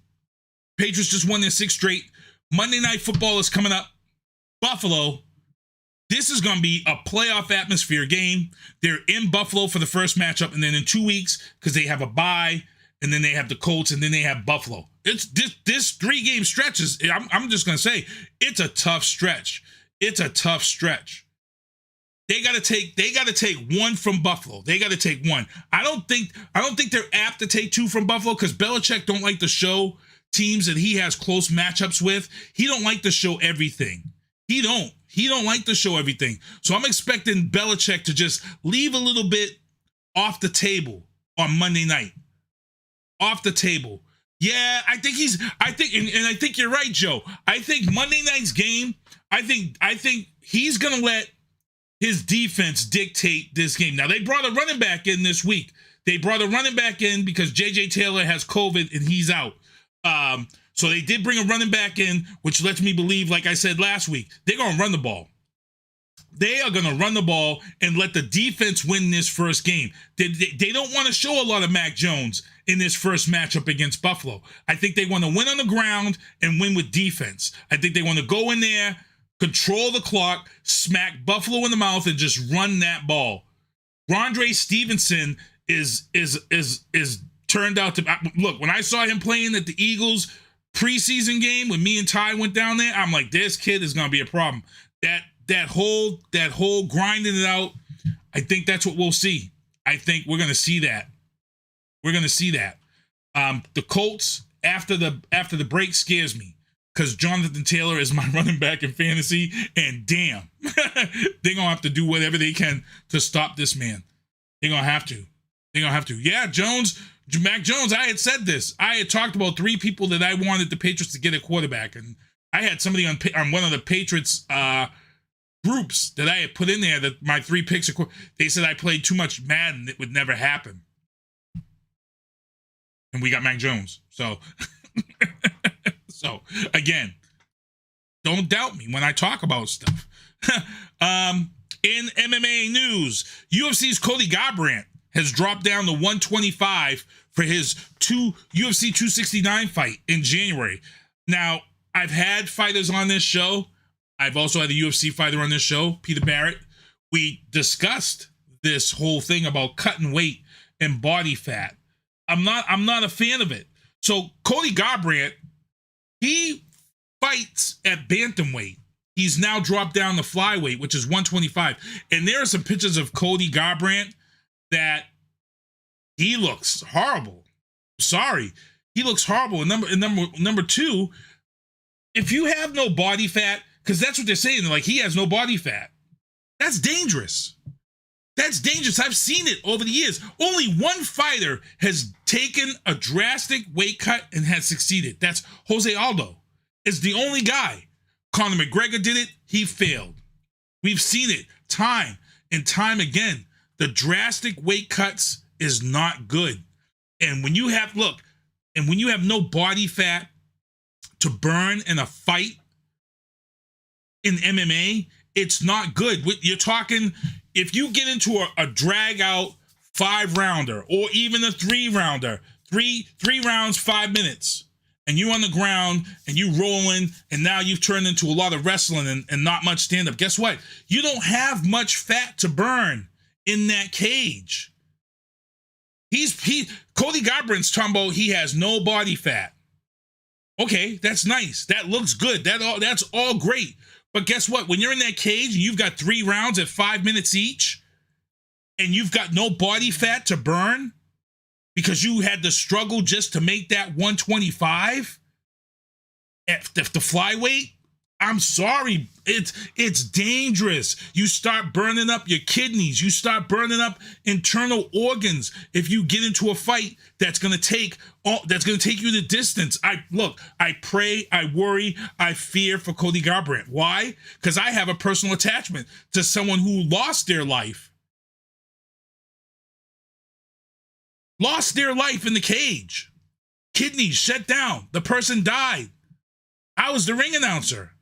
Patriots just won their 6th straight. Monday Night Football is coming up. Buffalo. This is going to be a playoff atmosphere game. They're in Buffalo for the first matchup, and then in 2 weeks, because they have a bye, and then they have the Colts, and then they have Buffalo. It's this 3-game stretch is, I'm just going to say, it's a tough stretch. It's a tough stretch. They got to take 1 from Buffalo. They got to take 1. I don't think they're apt to take 2 from Buffalo because Belichick don't like to show teams that he has close matchups with. He don't like to show everything. He don't like to show everything. So I'm expecting Belichick to just leave a little bit off the table on Monday night. Off the table. Yeah, I think you're right, Joe. I think Monday night's game, I think he's going to let his defense dictate this game. Now, they brought a running back in this week. They brought a running back in because J.J. Taylor has COVID and he's out. So they did bring a running back in, which lets me believe, like I said last week, they're going to run the ball. They are going to run the ball and let the defense win this first game. They don't want to show a lot of Mac Jones in this first matchup against Buffalo. I think they want to win on the ground and win with defense. I think they want to go in there, control the clock, smack Buffalo in the mouth, and just run that ball. Rondre Stevenson is turned out to look. When I saw him playing at the Eagles preseason game when me and Ty went down there, I'm like, this kid is going to be a problem. That whole grinding it out, I think that's what we'll see. I think we're going to see that. We're going to see that. The Colts after the break scares me. Because Jonathan Taylor is my running back in fantasy, and damn, they're going to have to do whatever they can to stop this man. They're going to have to. Yeah, Mac Jones, I had said this. I had talked about 3 people that I wanted the Patriots to get a quarterback, and I had somebody on one of the Patriots groups that I had put in there that my 3 picks, they said I played too much Madden. It would never happen. And we got Mac Jones. So... So, again, don't doubt me when I talk about stuff. In MMA news, UFC's Cody Garbrandt has dropped down to 125 for his UFC 269 fight in January. Now, I've had fighters on this show. I've also had a UFC fighter on this show, Peter Barrett. We discussed this whole thing about cutting weight and body fat. I'm not a fan of it. So, Cody Garbrandt, he fights at bantamweight. He's now dropped down to flyweight, which is 125. And there are some pictures of Cody Garbrandt that he looks horrible. Sorry. He looks horrible. And number 2, if you have no body fat, because that's what they're saying, like he has no body fat. That's dangerous. That's dangerous. I've seen it over the years. Only one fighter has taken a drastic weight cut and has succeeded. That's Jose Aldo. It's the only guy. Conor McGregor did it. He failed. We've seen it time and time again. The drastic weight cuts is not good. And when you have, when you have no body fat to burn in a fight in MMA, it's not good. You're talking, if you get into a drag out 5-rounder or even a 3-rounder, three rounds, 5 minutes, and you on the ground and you rolling, and now you've turned into a lot of wrestling and not much stand-up. Guess what? You don't have much fat to burn in that cage. Cody Garbrandt's talking about he has no body fat. Okay, that's nice. That looks good. That's all great. But guess what? When you're in that cage and you've got 3 rounds at 5 minutes each, and you've got no body fat to burn because you had to struggle just to make that 125 at the flyweight, I'm sorry, it's dangerous. You start burning up your kidneys. You start burning up internal organs if you get into a fight that's gonna take you the distance. I pray, I worry, I fear for Cody Garbrandt. Why? Because I have a personal attachment to someone who lost their life. Lost their life in the cage. Kidneys shut down. The person died. I was the ring announcer.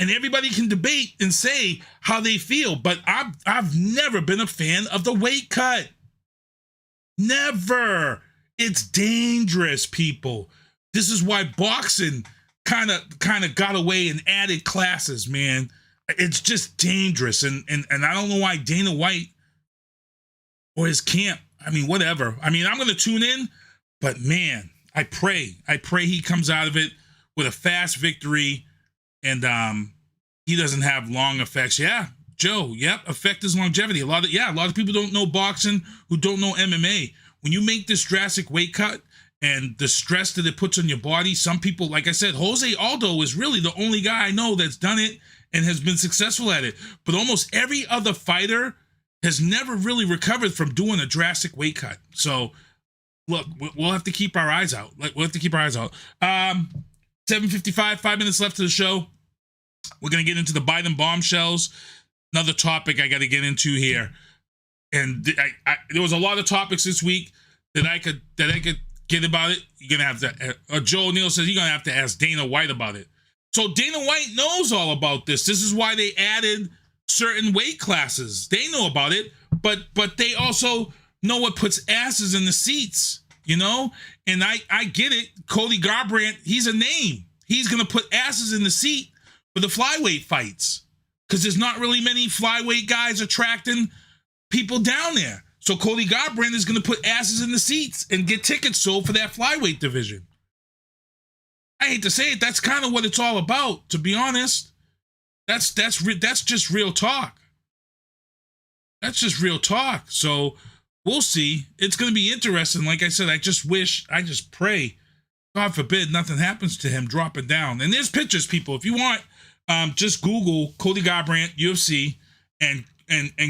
And everybody can debate and say how they feel, but I've never been a fan of the weight cut. Never. It's dangerous, people. This is why boxing kind of got away and added classes, man. It's just dangerous. And I don't know why Dana White or his camp, I mean, whatever. I mean, I'm going to tune in, but man, I pray he comes out of it with a fast victory. And he doesn't have long effects. Yeah, Joe. Yep, effect is longevity. A lot of people don't know boxing who don't know MMA. When you make this drastic weight cut and the stress that it puts on your body, some people, like I said, Jose Aldo is really the only guy I know that's done it and has been successful at it. But almost every other fighter has never really recovered from doing a drastic weight cut. So, look, we'll have to keep our eyes out. 7:55, 5 minutes left to the show. We're going to get into the Biden bombshells. Another topic I got to get into here. And there was a lot of topics this week that I could get about it. You're going to have to, Joe O'Neill says you're going to have to ask Dana White about it. So Dana White knows all about this. This is why they added certain weight classes. They know about it, but they also know what puts asses in the seats, you know? And I get it. Cody Garbrandt, he's a name. He's going to put asses in the seat for the flyweight fights because there's not really many flyweight guys attracting people down there. So Cody Garbrandt is going to put asses in the seats and get tickets sold for that flyweight division. I hate to say it, that's kind of what it's all about, to be honest. That's just real talk. That's just real talk. So we'll see. It's going to be interesting. Like I said, I just pray, God forbid, nothing happens to him dropping down. And there's pictures, people. If you want, just Google Cody Garbrandt, UFC, and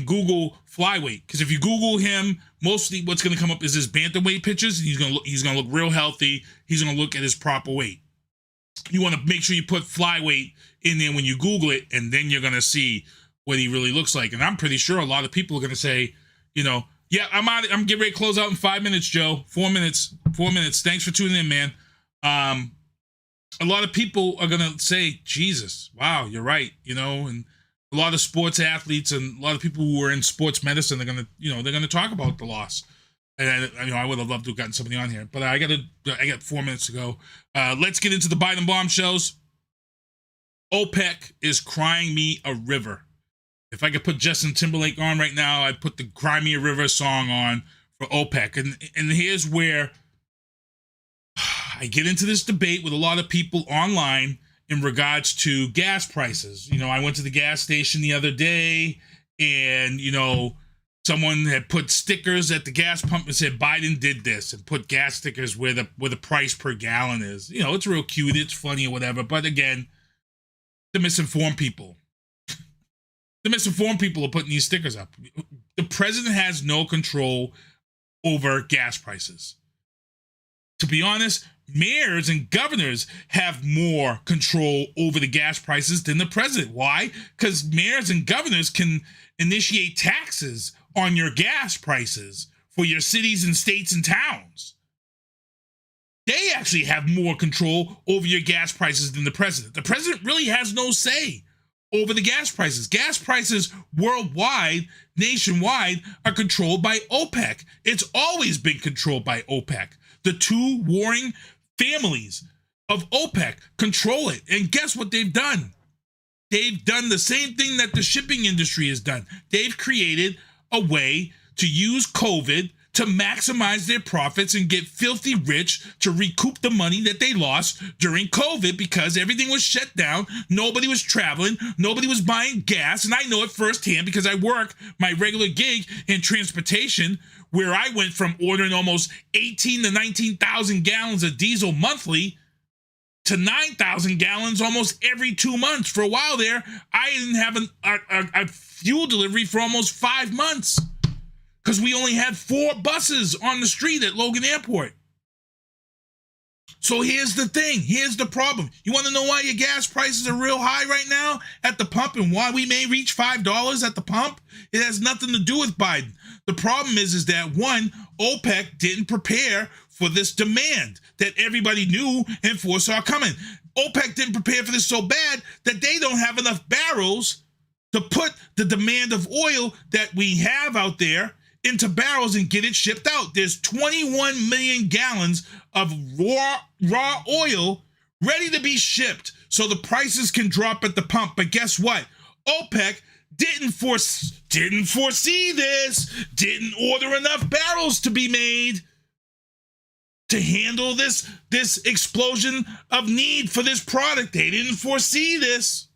Google flyweight. Because if you Google him, mostly what's going to come up is his bantamweight pictures. And he's going to look real healthy. He's going to look at his proper weight. You want to make sure you put flyweight in there when you Google it, and then you're going to see what he really looks like. And I'm pretty sure a lot of people are going to say, you know, yeah, I'm getting ready to close out in 5 minutes, Joe. 4 minutes. Thanks for tuning in, man. A lot of people are going to say, Jesus, wow, you're right. You know, and a lot of sports athletes and a lot of people who are in sports medicine are going to, you know, they're going to talk about the loss. And I would have loved to have gotten somebody on here, but I got 4 minutes to go. Let's get into the Biden bombshells. OPEC is crying me a river. If I could put Justin Timberlake on right now, I'd put the Cry Me a River song on for OPEC. And here's where I get into this debate with a lot of people online in regards to gas prices. You know, I went to the gas station the other day and, you know, someone had put stickers at the gas pump and said Biden did this, and put gas stickers where the price per gallon is. You know, it's real cute, it's funny or whatever. But again, to misinform people. The misinformed people are putting these stickers up. The president has no control over gas prices. To be honest, mayors and governors have more control over the gas prices than the president. Why? Because mayors and governors can initiate taxes on your gas prices for your cities and states and towns. They actually have more control over your gas prices than the president. The president really has no say over the gas prices. Gas prices worldwide, nationwide, are controlled by OPEC. It's always been controlled by OPEC. The two warring families of OPEC control it. And guess what they've done? They've done the same thing that the shipping industry has done. They've created a way to use COVID to maximize their profits and get filthy rich to recoup the money that they lost during COVID because everything was shut down. Nobody was traveling. Nobody was buying gas. And I know it firsthand because I work my regular gig in transportation where I went from ordering almost 18 to 19,000 gallons of diesel monthly to 9,000 gallons almost every 2 months. For a while there, I didn't have a fuel delivery for almost 5 months. Because we only had 4 buses on the street at Logan Airport. So here's the thing. Here's the problem. You want to know why your gas prices are real high right now at the pump and why we may reach $5 at the pump? It has nothing to do with Biden. The problem is that, one, OPEC didn't prepare for this demand that everybody knew and foresaw coming. OPEC didn't prepare for this so bad that they don't have enough barrels to put the demand of oil that we have out there into barrels and get it shipped out. There's 21 million gallons of raw oil ready to be shipped so the prices can drop at the pump. But guess what? OPEC didn't foresee this, didn't order enough barrels to be made to handle this explosion of need for this product. They didn't foresee this.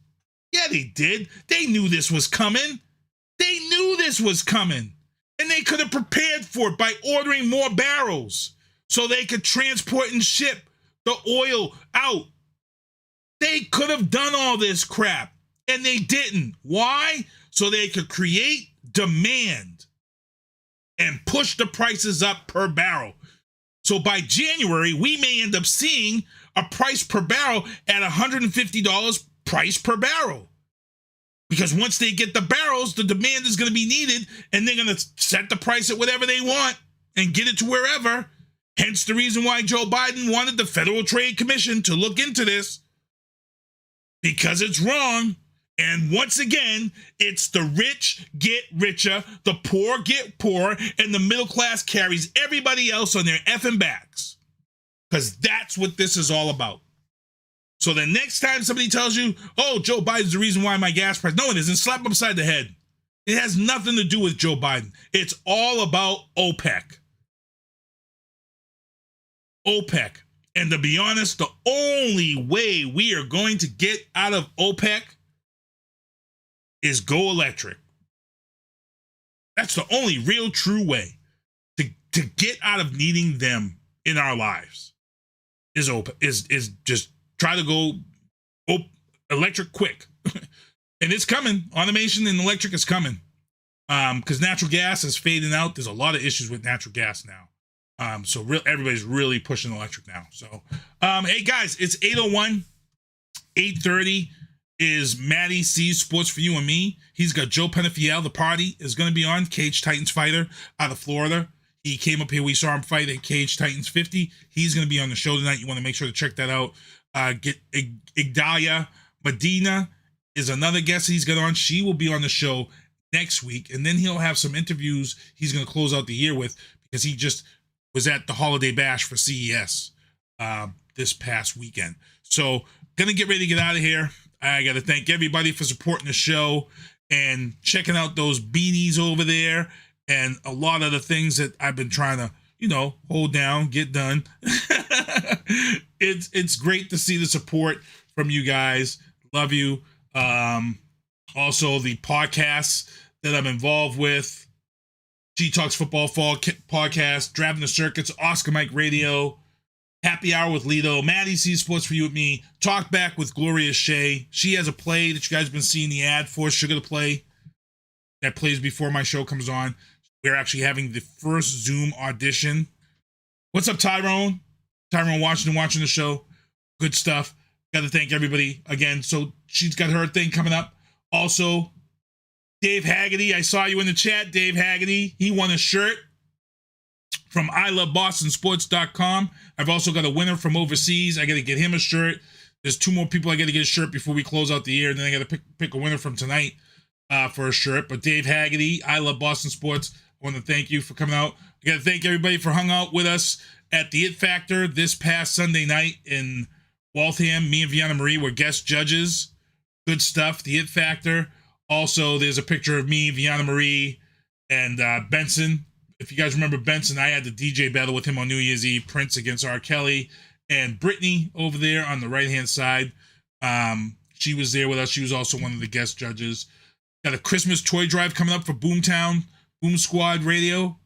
Yeah, they did. They knew this was coming. They knew this was coming. And they could have prepared for it by ordering more barrels so they could transport and ship the oil out. They could have done all this crap, and they didn't. Why? So they could create demand and push the prices up per barrel. So by January, we may end up seeing a price per barrel at $150 price per barrel. Because once they get the barrels, the demand is going to be needed, and they're going to set the price at whatever they want and get it to wherever. Hence the reason why Joe Biden wanted the Federal Trade Commission to look into this. Because it's wrong. And once again, it's the rich get richer, the poor get poorer, and the middle class carries everybody else on their effing backs. Because that's what this is all about. So the next time somebody tells you, oh, Joe Biden's the reason why my gas price, no, it isn't. Slap him upside the head. It has nothing to do with Joe Biden. It's all about OPEC. OPEC. And to be honest, the only way we are going to get out of OPEC is go electric. That's the only real true way to get out of needing them in our lives is just try to go electric quick. And it's coming. Automation and electric is coming. Because natural gas is fading out. There's a lot of issues with natural gas now. So everybody's really pushing electric now. So, hey guys, it's 8:01, 8:30 is Matty C's Sports for You and Me. He's got Joe Penafiel. The party is going to be on. Cage Titans fighter out of Florida. He came up here. We saw him fight at Cage Titans 50. He's going to be on the show tonight. You want to make sure to check that out. Get Igdalia Medina is another guest he's got on. She will be on the show next week. And then he'll have some interviews he's going to close out the year with because he just was at the Holiday Bash for CES this past weekend. So going to get ready to get out of here. I got to thank everybody for supporting the show and checking out those beanies over there and a lot of the things that I've been trying to, hold down, get done. It's great to see the support from you guys. Love you. Also, the podcasts that I'm involved with, G Talks Football Fall Podcast, Driving the Circuits, Oscar Mike Radio, Happy Hour with Lido, Maddie C Sports for You with Me, Talk Back with Gloria Shea. She has a play that you guys have been seeing the ad for, Sugar to Play. that plays before my show comes on. We're actually having the first Zoom audition. What's up, Tyrone? Tyrone Washington watching the show. Good stuff. Got to thank everybody again. So she's got her thing coming up. Also, Dave Haggerty. I saw you in the chat, Dave Haggerty. He won a shirt from ilovebostonsports.com. I've also got a winner from overseas. I got to get him a shirt. There's 2 more people I got to get a shirt before we close out the year. And then I got to pick a winner from tonight for a shirt. But Dave Haggerty, I Love Boston Sports. I want to thank you for coming out. I got to thank everybody for hung out with us at the It Factor this past Sunday night in Waltham. Me and Vianna Marie were guest judges. Good stuff. The It Factor. Also, there's a picture of me, Vianna Marie, and Benson. If you guys remember Benson, I had the DJ battle with him on New Year's Eve. Prince against R. Kelly. And Brittany over there on the right-hand side. She was there with us. She was also one of the guest judges. Got a Christmas toy drive coming up for Boomtown, Boom Squad Radio.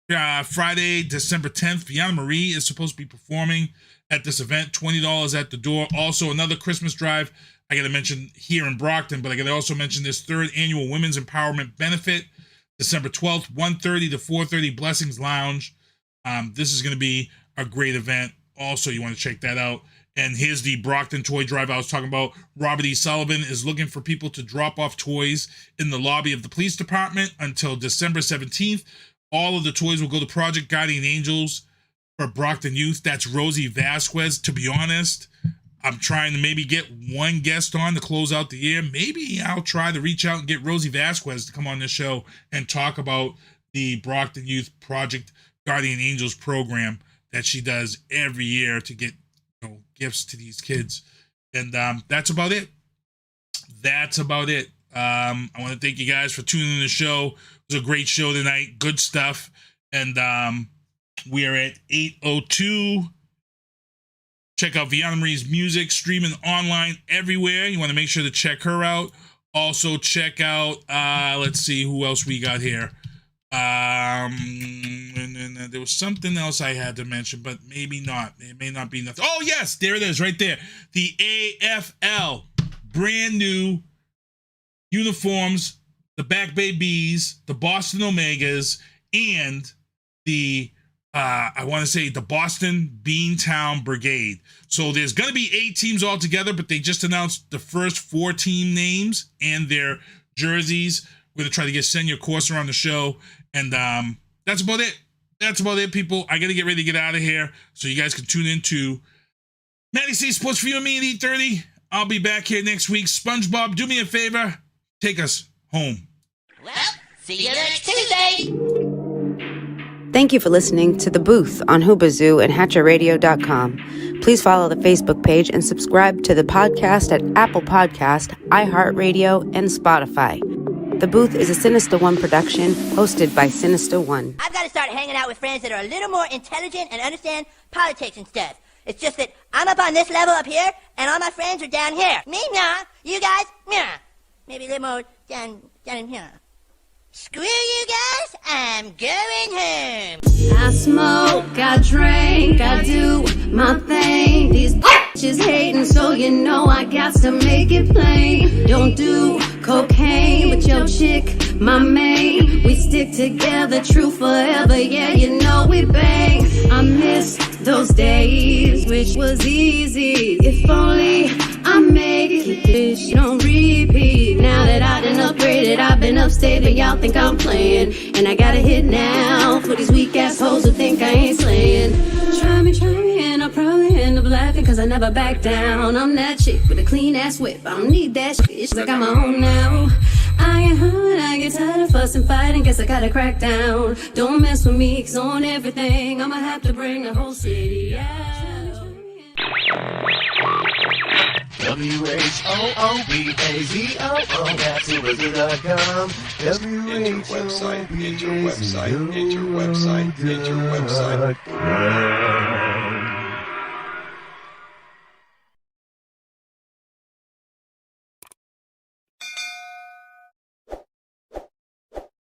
Friday, December 10th. Vianna Marie is supposed to be performing at this event. $20 at the door. Also, another Christmas drive I got to mention here in Brockton, but I got to also mention this 3rd annual Women's Empowerment Benefit, December 12th, 1:30 to 4:30, Blessings Lounge. This is going to be a great event. Also, you want to check that out. And here's the Brockton toy drive I was talking about. Robert E. Sullivan is looking for people to drop off toys in the lobby of the police department until December 17th. All of the toys will go to Project Guardian Angels for Brockton Youth. That's Rosie Vasquez. To be honest, I'm trying to maybe get one guest on to close out the year. Maybe I'll try to reach out and get Rosie Vasquez to come on this show and talk about the Brockton Youth Project Guardian Angels program that she does every year to get gifts to these kids. And that's about it. That's about it. I want to thank you guys for tuning in the show. It was a great show tonight. Good stuff. And we are at 8:02. Check out Vianna Marie's music, streaming online everywhere. You want to make sure to check her out. Also check out, let's see who else we got here. And then there was something else I had to mention, but maybe not. It may not be nothing. Oh, yes, there it is right there. The AFL, brand new uniforms, the Back Bay Bees, the Boston Omegas, and the I want to say the Boston Beantown Brigade. So there's going to be 8 teams altogether, but they just announced the first 4 team names and their jerseys. We're going to try to send your courser on the show. And that's about it. That's about it, people. I got to get ready to get out of here so you guys can tune into Matty C Sports for you and me at 8:30. I'll be back here next week. SpongeBob, do me a favor. Take us home. Well, see you next Tuesday. Thank you for listening to The Booth on Hoobazoo and HatcherRadio.com. Please follow the Facebook page and subscribe to the podcast at Apple Podcast, iHeartRadio, and Spotify. The Booth is a Sinista1 production hosted by Sinista1. I've got to start hanging out with friends that are a little more intelligent and understand politics and stuff. It's just that I'm up on this level up here, and all my friends are down here. Me, nah. You guys, nah. Maybe a little more down in here. Screw you guys, I'm going home. I smoke, I drink, I do my thing. These bitches hating, so you know I got to make it plain. Don't do cocaine, but your chick, my main. We stick together, true forever, yeah, you know we bang. I miss those days, which was easy. If only I make it, bitch, don't repeat. Now that I done upgraded, I've been upstate, and y'all think I'm playing. And I got a hit now for these weak ass hoes who think I ain't slaying. Try me, and I'll probably end up laughing, cause I never back down. I'm that chick with a clean ass whip, I don't need that shit, I got my own now. I get hurt, I get tired of fussing, fighting, guess I gotta crack down. Don't mess with me, cause on everything, I'ma have to bring the whole city out. WHOOBAZOO, that's Hoobazoo.com. Enter website.